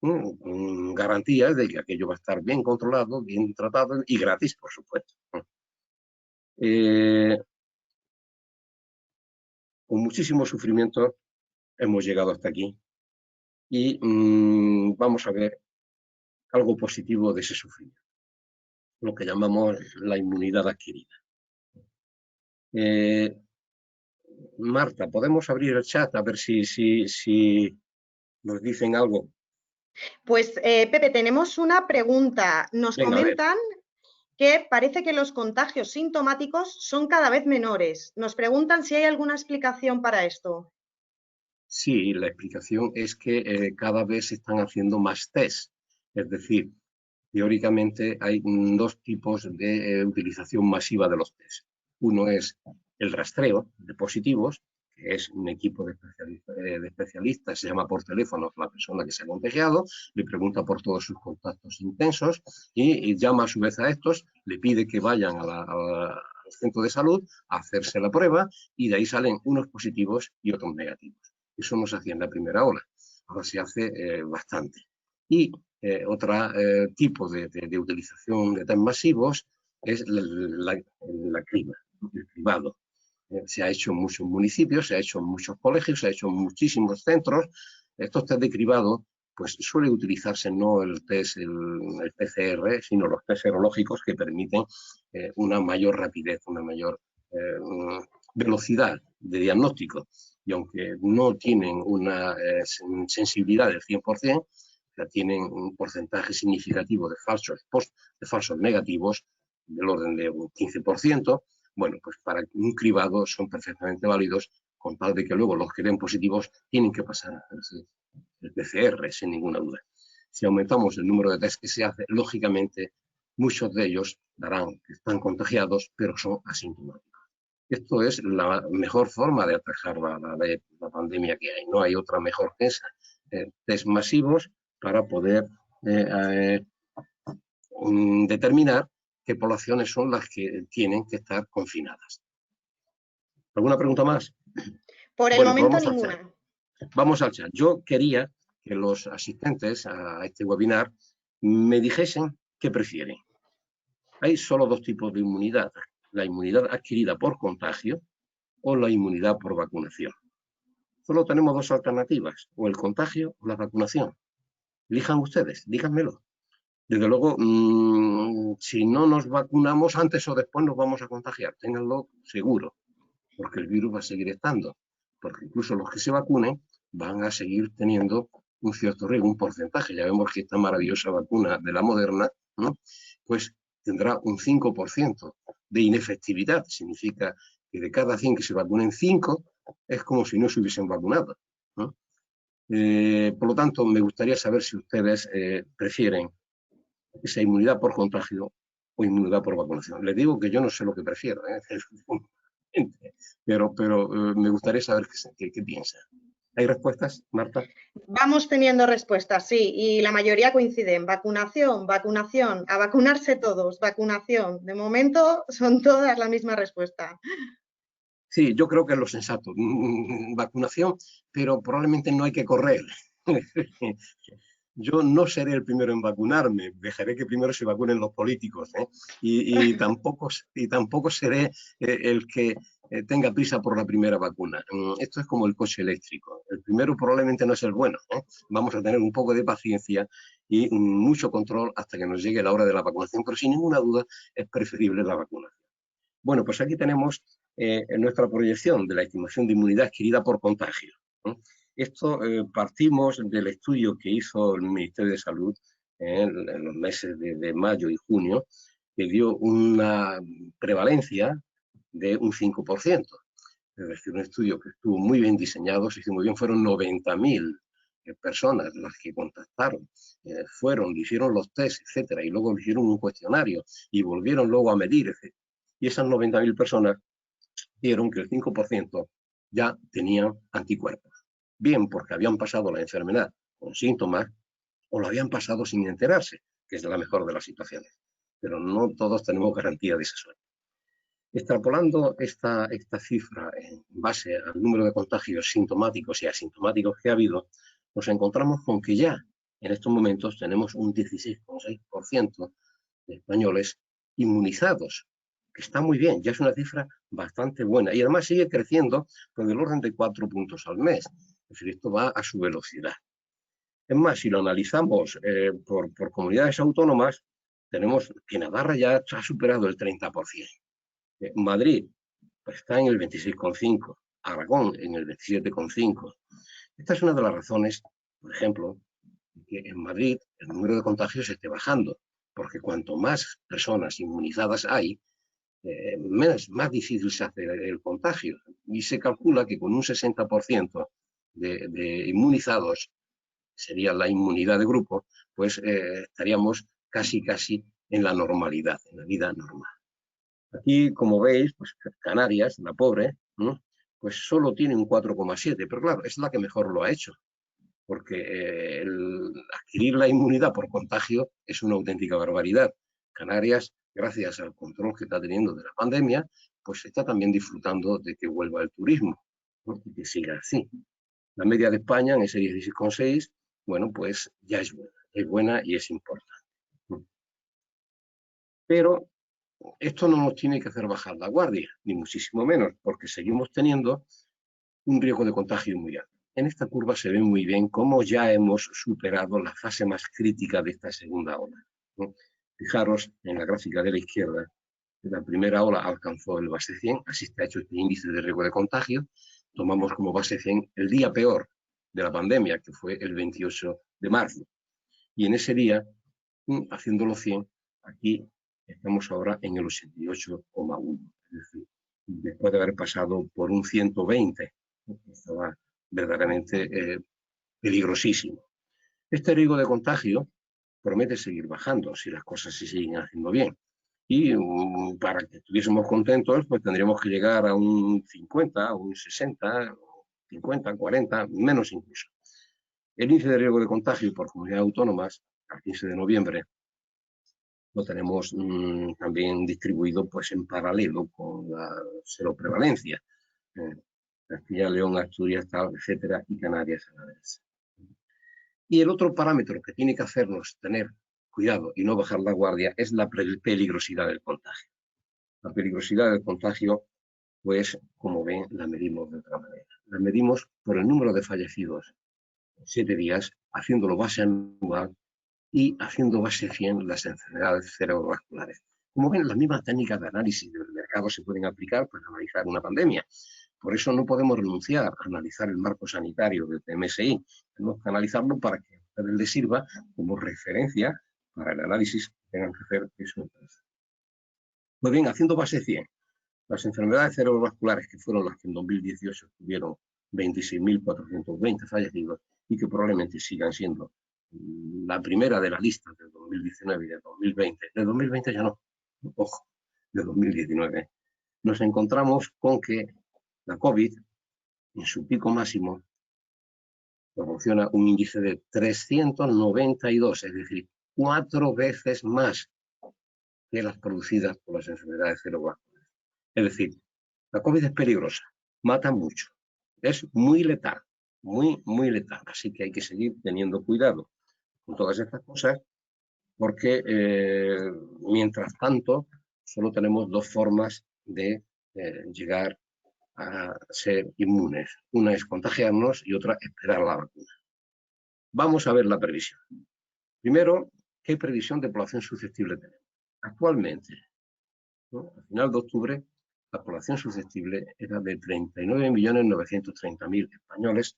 con garantías de que aquello va a estar bien controlado, bien tratado y gratis, por supuesto. Con muchísimo sufrimiento hemos llegado hasta aquí, y vamos a ver algo positivo de ese sufrimiento, lo que llamamos la inmunidad adquirida. Marta, ¿podemos abrir el chat a ver si nos dicen algo? Pues, Pepe, tenemos una pregunta. Nos comentan que parece que los contagios sintomáticos son cada vez menores. Nos preguntan si hay alguna explicación para esto. Sí, la explicación es que cada vez se están haciendo más test. Es decir, teóricamente hay 2 tipos de utilización masiva de los test. Uno es el rastreo de positivos, que es un equipo de especialistas, se llama por teléfono a la persona que se ha contagiado, le pregunta por todos sus contactos intensos y llama a su vez a estos, le pide que vayan al centro de salud a hacerse la prueba, y de ahí salen unos positivos y otros negativos. Eso no se hacía en la primera ola, ahora se hace bastante. Y otro tipo de utilización de test masivos es la criba, el cribado. Se ha hecho en muchos municipios, se ha hecho en muchos colegios, se ha hecho en muchísimos centros. Estos test de cribado, pues suele utilizarse no el test, el PCR, sino los test serológicos, que permiten una mayor rapidez, una mayor velocidad de diagnóstico. Y aunque no tienen una sensibilidad del 100%, tienen un porcentaje significativo de falsos negativos, del orden de un 15%, bueno, pues para un cribado son perfectamente válidos, con tal de que luego los que den positivos tienen que pasar el PCR, sin ninguna duda. Si aumentamos el número de test que se hace, lógicamente muchos de ellos darán que están contagiados, pero son asintomáticos. Esto es la mejor forma de atajar la pandemia que hay. No hay otra mejor que esa. Test masivos para poder determinar qué poblaciones son las que tienen que estar confinadas. ¿Alguna pregunta más? Por el momento ninguna. Vamos al chat. Yo quería que los asistentes a este webinar me dijesen qué prefieren. Hay solo dos tipos de inmunidad: la inmunidad adquirida por contagio o la inmunidad por vacunación. Solo tenemos dos alternativas: o el contagio o la vacunación. Elijan ustedes, díganmelo. Desde luego, si no nos vacunamos, antes o después nos vamos a contagiar, ténganlo seguro, porque el virus va a seguir estando, porque incluso los que se vacunen van a seguir teniendo un cierto riesgo, un porcentaje. Ya vemos que esta maravillosa vacuna de la Moderna, ¿no?, pues tendrá un 5% de inefectividad. Significa que de cada 100 que se vacunen, 5 es como si no se hubiesen vacunado, ¿no? Por lo tanto, me gustaría saber si ustedes prefieren esa inmunidad por contagio o inmunidad por vacunación. Les digo que yo no sé lo que prefiero, pero me gustaría saber qué piensan. ¿Hay respuestas, Marta? Vamos teniendo respuestas, sí, y la mayoría coinciden. Vacunación, vacunación, a vacunarse todos, vacunación. De momento son todas la misma respuesta. Sí, yo creo que es lo sensato. Vacunación, pero probablemente no hay que correr. Yo no seré el primero en vacunarme, dejaré que primero se vacunen los políticos, y tampoco seré el que tenga prisa por la primera vacuna. Esto es como el coche eléctrico. El primero probablemente no es el bueno. Vamos a tener un poco de paciencia y mucho control hasta que nos llegue la hora de la vacunación, pero sin ninguna duda es preferible la vacunación. Bueno, pues aquí tenemos nuestra proyección de la estimación de inmunidad adquirida por contagio. Esto partimos del estudio que hizo el Ministerio de Salud en los meses de mayo y junio, que dio una prevalencia de un 5%. Es decir, un estudio que estuvo muy bien diseñado, se hizo muy bien, fueron 90.000 personas las que contactaron, fueron, hicieron los test, etcétera, y luego hicieron un cuestionario y volvieron luego a medir, etcétera. Y esas 90.000 personas vieron que el 5% ya tenían anticuerpos. Bien porque habían pasado la enfermedad con síntomas o lo habían pasado sin enterarse, que es la mejor de las situaciones. Pero no todos tenemos garantía de esa suerte. Extrapolando esta cifra en base al número de contagios sintomáticos y asintomáticos que ha habido, nos encontramos con que ya en estos momentos tenemos un 16,6% de españoles inmunizados, que está muy bien, ya es una cifra bastante buena, y además sigue creciendo con el orden de 4 puntos al mes. Es decir, esto va a su velocidad. Es más, si lo analizamos por comunidades autónomas, tenemos que Navarra ya ha superado el 30%. Madrid pues, está en el 26,5%, Aragón en el 27,5%. Esta es una de las razones, por ejemplo, que en Madrid el número de contagios esté bajando, porque cuanto más personas inmunizadas hay, más difícil se hace el contagio. Y se calcula que con un 60% de inmunizados, sería la inmunidad de grupo, pues estaríamos casi en la normalidad, en la vida normal. Aquí, como veis, pues Canarias, la pobre, ¿no?, pues solo tiene un 4,7, pero claro, es la que mejor lo ha hecho, porque adquirir la inmunidad por contagio es una auténtica barbaridad. Canarias, gracias al control que está teniendo de la pandemia, pues está también disfrutando de que vuelva el turismo, ¿no?, y que siga así. La media de España en ese 16,6, bueno, pues ya es buena y es importante. Pero esto no nos tiene que hacer bajar la guardia, ni muchísimo menos, porque seguimos teniendo un riesgo de contagio muy alto. En esta curva se ve muy bien cómo ya hemos superado la fase más crítica de esta segunda ola, ¿no? Fijaros en la gráfica de la izquierda, la primera ola alcanzó el base 100, así está hecho este índice de riesgo de contagio. Tomamos como base 100 el día peor de la pandemia, que fue el 28 de marzo. Y en ese día, haciéndolo 100, aquí estamos ahora en el 88,1. Es decir, después de haber pasado por un 120, estaba verdaderamente peligrosísimo. Este riesgo de contagio promete seguir bajando si las cosas se siguen haciendo bien. Y para que estuviésemos contentos, pues tendríamos que llegar a un 50, un 60, 50, 40, menos incluso. El índice de riesgo de contagio por comunidades autónomas, al 15 de noviembre, lo tenemos también distribuido pues, en paralelo con la seroprevalencia. Castilla, León, Asturias, etcétera, y Canarias a la vez. Y el otro parámetro que tiene que hacernos tener cuidado y no bajar la guardia es la peligrosidad del contagio. La peligrosidad del contagio, pues, como ven, la medimos de otra manera. La medimos por el número de fallecidos en 7 días, haciéndolo base anual y haciendo base 100 las enfermedades cerebrovasculares. Como ven, las mismas técnicas de análisis del mercado se pueden aplicar para analizar una pandemia. Por eso no podemos renunciar a analizar el marco sanitario del MSI. Tenemos que analizarlo para que a ustedes les sirva como referencia para el análisis que tengan que hacer de su empresa. Pues bien, haciendo base 100, las enfermedades cerebrovasculares, que fueron las que en 2018 tuvieron 26.420 fallecidos y que probablemente sigan siendo la primera de la lista de 2019 y de 2020. De 2020 ya no, ojo, de 2019. Nos encontramos con que la COVID, en su pico máximo, proporciona un índice de 392, es decir, 4 veces más que las producidas por las enfermedades cerebrovasculares. Es decir, la COVID es peligrosa, mata mucho, es muy letal, muy letal. Así que hay que seguir teniendo cuidado con todas estas cosas, porque mientras tanto solo tenemos 2 formas de llegar a ser inmunes. Una es contagiarnos y otra esperar la vacuna. Vamos a ver la previsión. Primero, ¿qué previsión de población susceptible tenemos? Actualmente, ¿no? A final de octubre, la población susceptible era de 39.930.000 españoles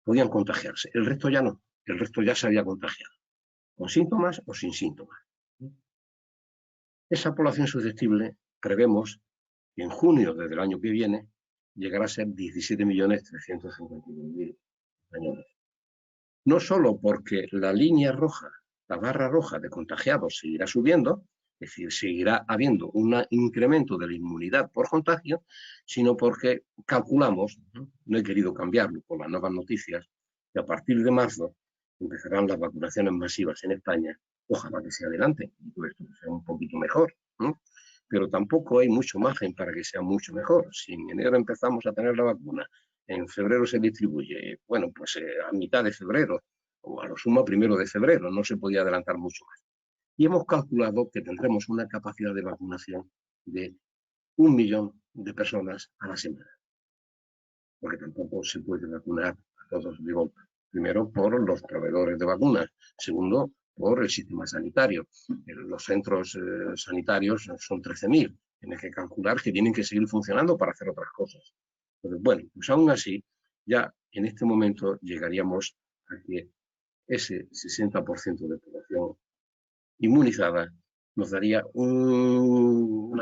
podían contagiarse. El resto ya no. El resto ya se había contagiado, con síntomas o sin síntomas. Esa población susceptible prevemos que en junio del año que viene llegará a ser 17.352.000 españoles. No solo porque la línea roja, la barra roja de contagiados seguirá subiendo, es decir, seguirá habiendo un incremento de la inmunidad por contagio, sino porque calculamos, no he querido cambiarlo por las nuevas noticias, que a partir de marzo empezarán las vacunaciones masivas en España. Ojalá que sea adelante y todo esto sea un poquito mejor, ¿no? Pero tampoco hay mucho margen para que sea mucho mejor. Si en enero empezamos a tener la vacuna, en febrero se distribuye, bueno, pues a mitad de febrero o a lo sumo a 1 de febrero, no se podía adelantar mucho más. Y hemos calculado que tendremos una capacidad de vacunación de 1 millón de personas a la semana. Porque tampoco se puede vacunar a todos de golpe. Primero, por los proveedores de vacunas. Segundo, por el sistema sanitario. Los centros sanitarios son 13.000. Tienes que calcular que tienen que seguir funcionando para hacer otras cosas. Entonces, bueno, pues aún así, ya en este momento llegaríamos a que ese 60% de población inmunizada nos daría un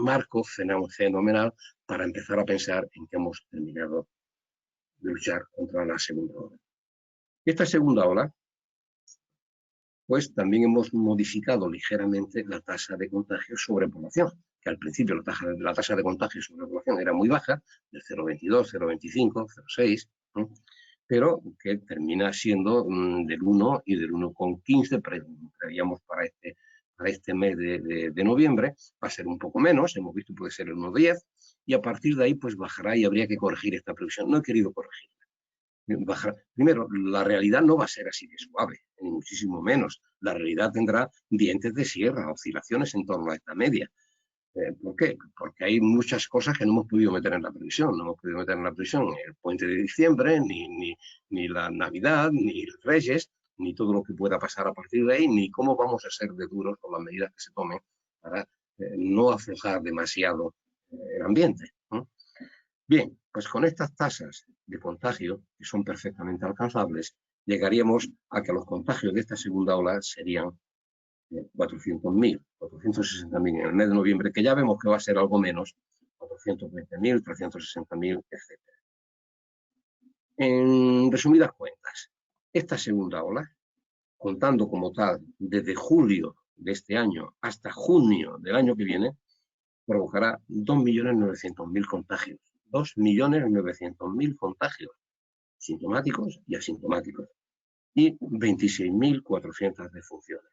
marco fenomenal para empezar a pensar en que hemos terminado de luchar contra la segunda ola. Esta segunda ola, pues también hemos modificado ligeramente la tasa de contagio sobre población, que al principio la tasa de contagio sobre población era muy baja, del 0,22, 0,25, 0,6, ¿no? Pero que termina siendo del 1 y del 1,15, prevíamos para este mes de noviembre, va a ser un poco menos, hemos visto puede ser el 1,10, y a partir de ahí pues bajará y habría que corregir esta previsión. No he querido corregirla. Primero, la realidad no va a ser así de suave, ni muchísimo menos. La realidad tendrá dientes de sierra, oscilaciones en torno a esta media. ¿Por qué? Porque hay muchas cosas que no hemos podido meter en la previsión. No hemos podido meter en la previsión el puente de diciembre, ni la Navidad, ni los Reyes, ni todo lo que pueda pasar a partir de ahí, ni cómo vamos a ser de duros con las medidas que se tomen para no aflojar demasiado el ambiente, ¿no? Bien, pues con estas tasas de contagio, que son perfectamente alcanzables, llegaríamos a que los contagios de esta segunda ola serían 400.000 460.000 en el mes de noviembre, que ya vemos que va a ser algo menos, 420.000, 360.000, etc. En resumidas cuentas, esta segunda ola, contando como tal desde julio de este año hasta junio del año que viene, provocará 2.900.000 contagios. 2.900.000 contagios, sintomáticos y asintomáticos, y 26.400 defunciones.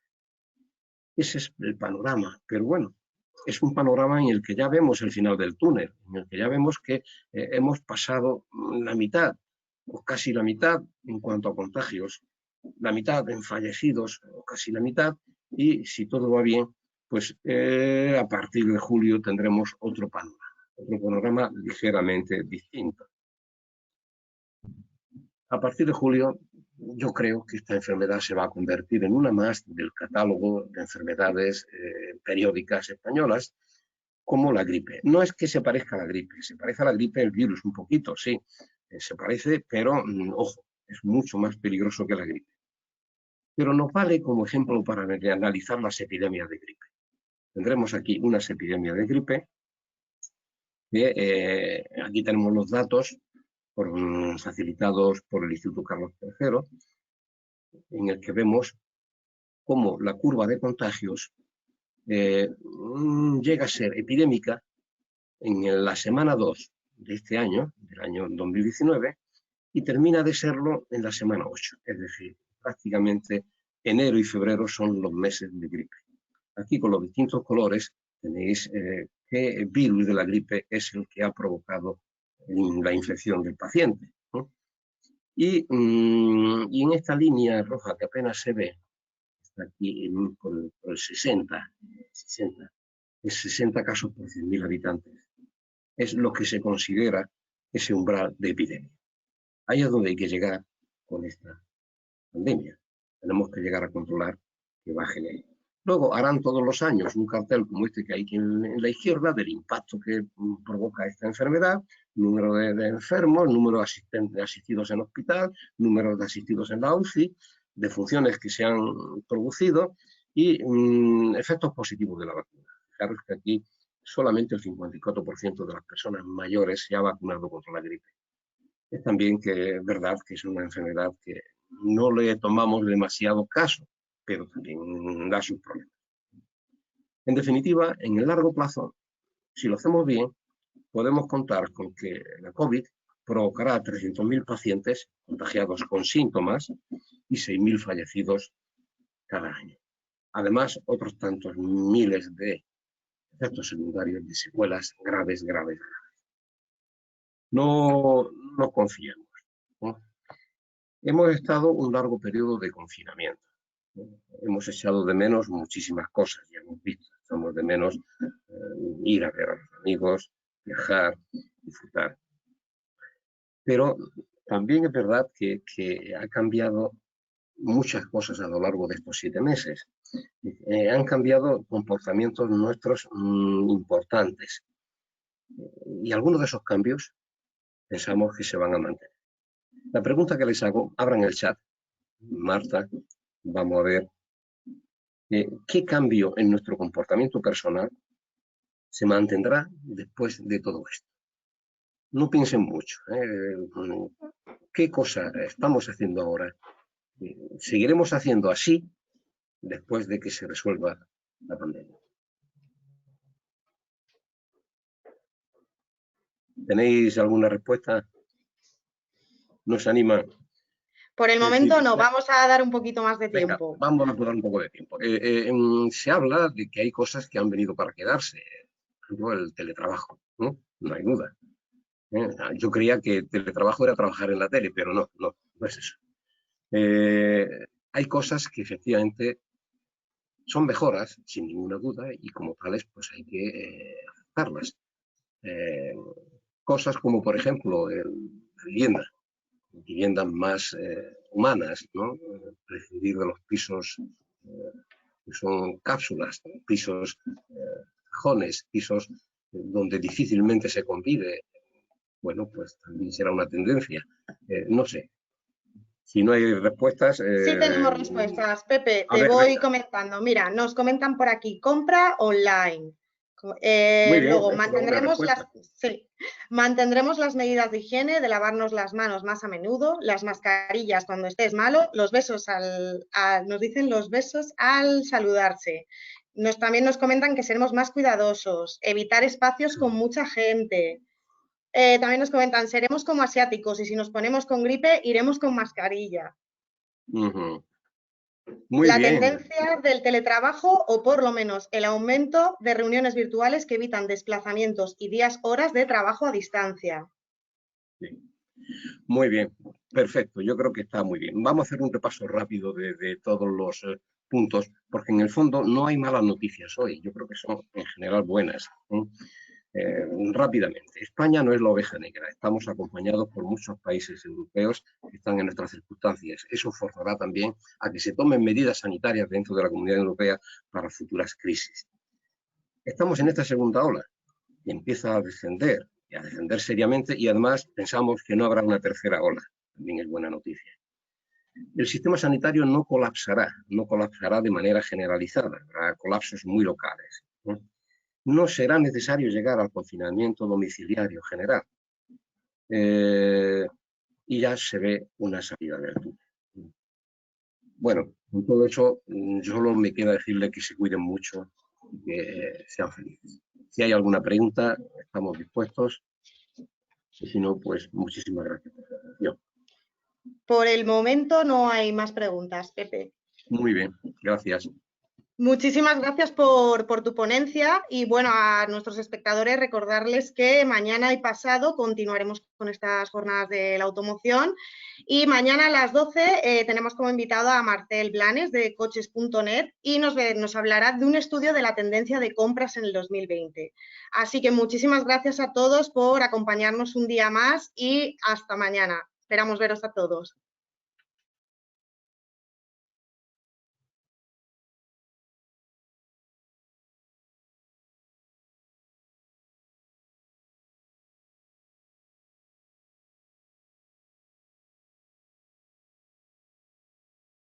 Ese es el panorama, pero bueno, es un panorama en el que ya vemos el final del túnel, en el que ya vemos que hemos pasado la mitad, o casi la mitad en cuanto a contagios, la mitad en fallecidos, o casi la mitad, y si todo va bien, pues a partir de julio tendremos otro panorama ligeramente distinto. A partir de julio, yo creo que esta enfermedad se va a convertir en una más del catálogo de enfermedades periódicas españolas, como la gripe. No es que se parezca a la gripe, se parece a la gripe el virus un poquito, sí, se parece, pero ojo, es mucho más peligroso que la gripe. Pero nos vale como ejemplo para analizar las epidemias de gripe. Tendremos aquí unas epidemias de gripe, que aquí tenemos los datos facilitados por el Instituto Carlos III, en el que vemos cómo la curva de contagios llega a ser epidémica en la semana 2 de este año, del año 2019, y termina de serlo en la semana 8. Es decir, prácticamente enero y febrero son los meses de gripe. Aquí con los distintos colores tenéis qué virus de la gripe es el que ha provocado la infección del paciente, ¿no? Y en esta línea roja que apenas se ve, está aquí por el 60, es 60 casos por 100.000 habitantes. Es lo que se considera ese umbral de epidemia. Ahí es donde hay que llegar con esta pandemia. Tenemos que llegar a controlar que baje de ahí. Luego harán todos los años un cartel como este que hay aquí en la izquierda del impacto que provoca esta enfermedad, número de enfermos, número de asistidos en hospital, número de asistidos en la UCI, defunciones que se han producido y efectos positivos de la vacuna. Fijaros que aquí solamente el 54% de las personas mayores se ha vacunado contra la gripe. Es también que es verdad que es una enfermedad que no le tomamos demasiado caso, pero también da sus problemas. En definitiva, en el largo plazo, si lo hacemos bien, podemos contar con que la COVID provocará 300.000 pacientes contagiados con síntomas y 6.000 fallecidos cada año. Además, otros tantos miles de efectos secundarios de secuelas graves. No confiemos, ¿no? Hemos estado un largo periodo de confinamiento. Hemos echado de menos muchísimas cosas, ya hemos visto. Echamos de menos ir a ver a los amigos, viajar, disfrutar. Pero también es verdad que ha cambiado muchas cosas a lo largo de estos 7 meses. Han cambiado comportamientos nuestros importantes. Y algunos de esos cambios pensamos que se van a mantener. La pregunta que les hago, abran el chat. Marta, vamos a ver qué cambio en nuestro comportamiento personal se mantendrá después de todo esto. No piensen mucho. ¿Qué cosa estamos haciendo ahora? ¿Seguiremos haciendo así después de que se resuelva la pandemia? ¿Tenéis alguna respuesta? ¿Nos anima? Por el momento no, vamos a dar un poquito más de tiempo. Venga, vamos a dar un poco de tiempo. Se habla de que hay cosas que han venido para quedarse. Por ejemplo, el teletrabajo, ¿no? No hay duda. Yo creía que teletrabajo era trabajar en la tele, pero no es eso. Hay cosas que efectivamente son mejoras, sin ninguna duda, y como tales, pues hay que aceptarlas. Cosas como, por ejemplo, la viviendas más humanas, ¿no? Prescindir de los pisos que son cápsulas, pisos cajones, pisos donde difícilmente se convive. Bueno, pues también será una tendencia. No sé. Si no hay respuestas... Sí tenemos respuestas. Pepe, a te ver, voy venga. comentando. Mira, nos comentan por aquí, compra online. Muy bien, Luego, es una buena respuesta. mantendremos las medidas de higiene, de lavarnos las manos más a menudo, las mascarillas cuando estés malo, los besos nos dicen los besos al saludarse. También nos comentan que seremos más cuidadosos, evitar espacios con mucha gente. También nos comentan, seremos como asiáticos y si nos ponemos con gripe, iremos con mascarilla. Muy La bien. tendencia del teletrabajo o por lo menos el aumento de reuniones virtuales que evitan desplazamientos y horas de trabajo a distancia. Sí. Muy bien, perfecto, yo creo que está muy bien. Vamos a hacer un repaso rápido de todos los puntos, porque en el fondo no hay malas noticias hoy, yo creo que son en general buenas. Rápidamente, España no es la oveja negra, estamos acompañados por muchos países europeos que están en nuestras circunstancias. Eso forzará también a que se tomen medidas sanitarias dentro de la Comunidad Europea para futuras crisis. Estamos en esta segunda ola y empieza a descender seriamente, y además pensamos que no habrá una tercera ola, también es buena noticia. El sistema sanitario no colapsará de manera generalizada, habrá colapsos muy locales. No será necesario llegar al confinamiento domiciliario general y ya se ve una salida del túnel. Bueno, con todo eso, solo me queda decirle que se cuiden mucho y que sean felices. Si hay alguna pregunta, estamos dispuestos. Y si no, pues muchísimas gracias por su atención. Por el momento no hay más preguntas, Pepe. Muy bien, gracias. Muchísimas gracias por tu ponencia y bueno, a nuestros espectadores recordarles que mañana y pasado continuaremos con estas jornadas de la automoción y mañana a las 12 tenemos como invitado a Marcel Blanes de coches.net y nos hablará de un estudio de la tendencia de compras en el 2020. Así que muchísimas gracias a todos por acompañarnos un día más y hasta mañana. Esperamos veros a todos.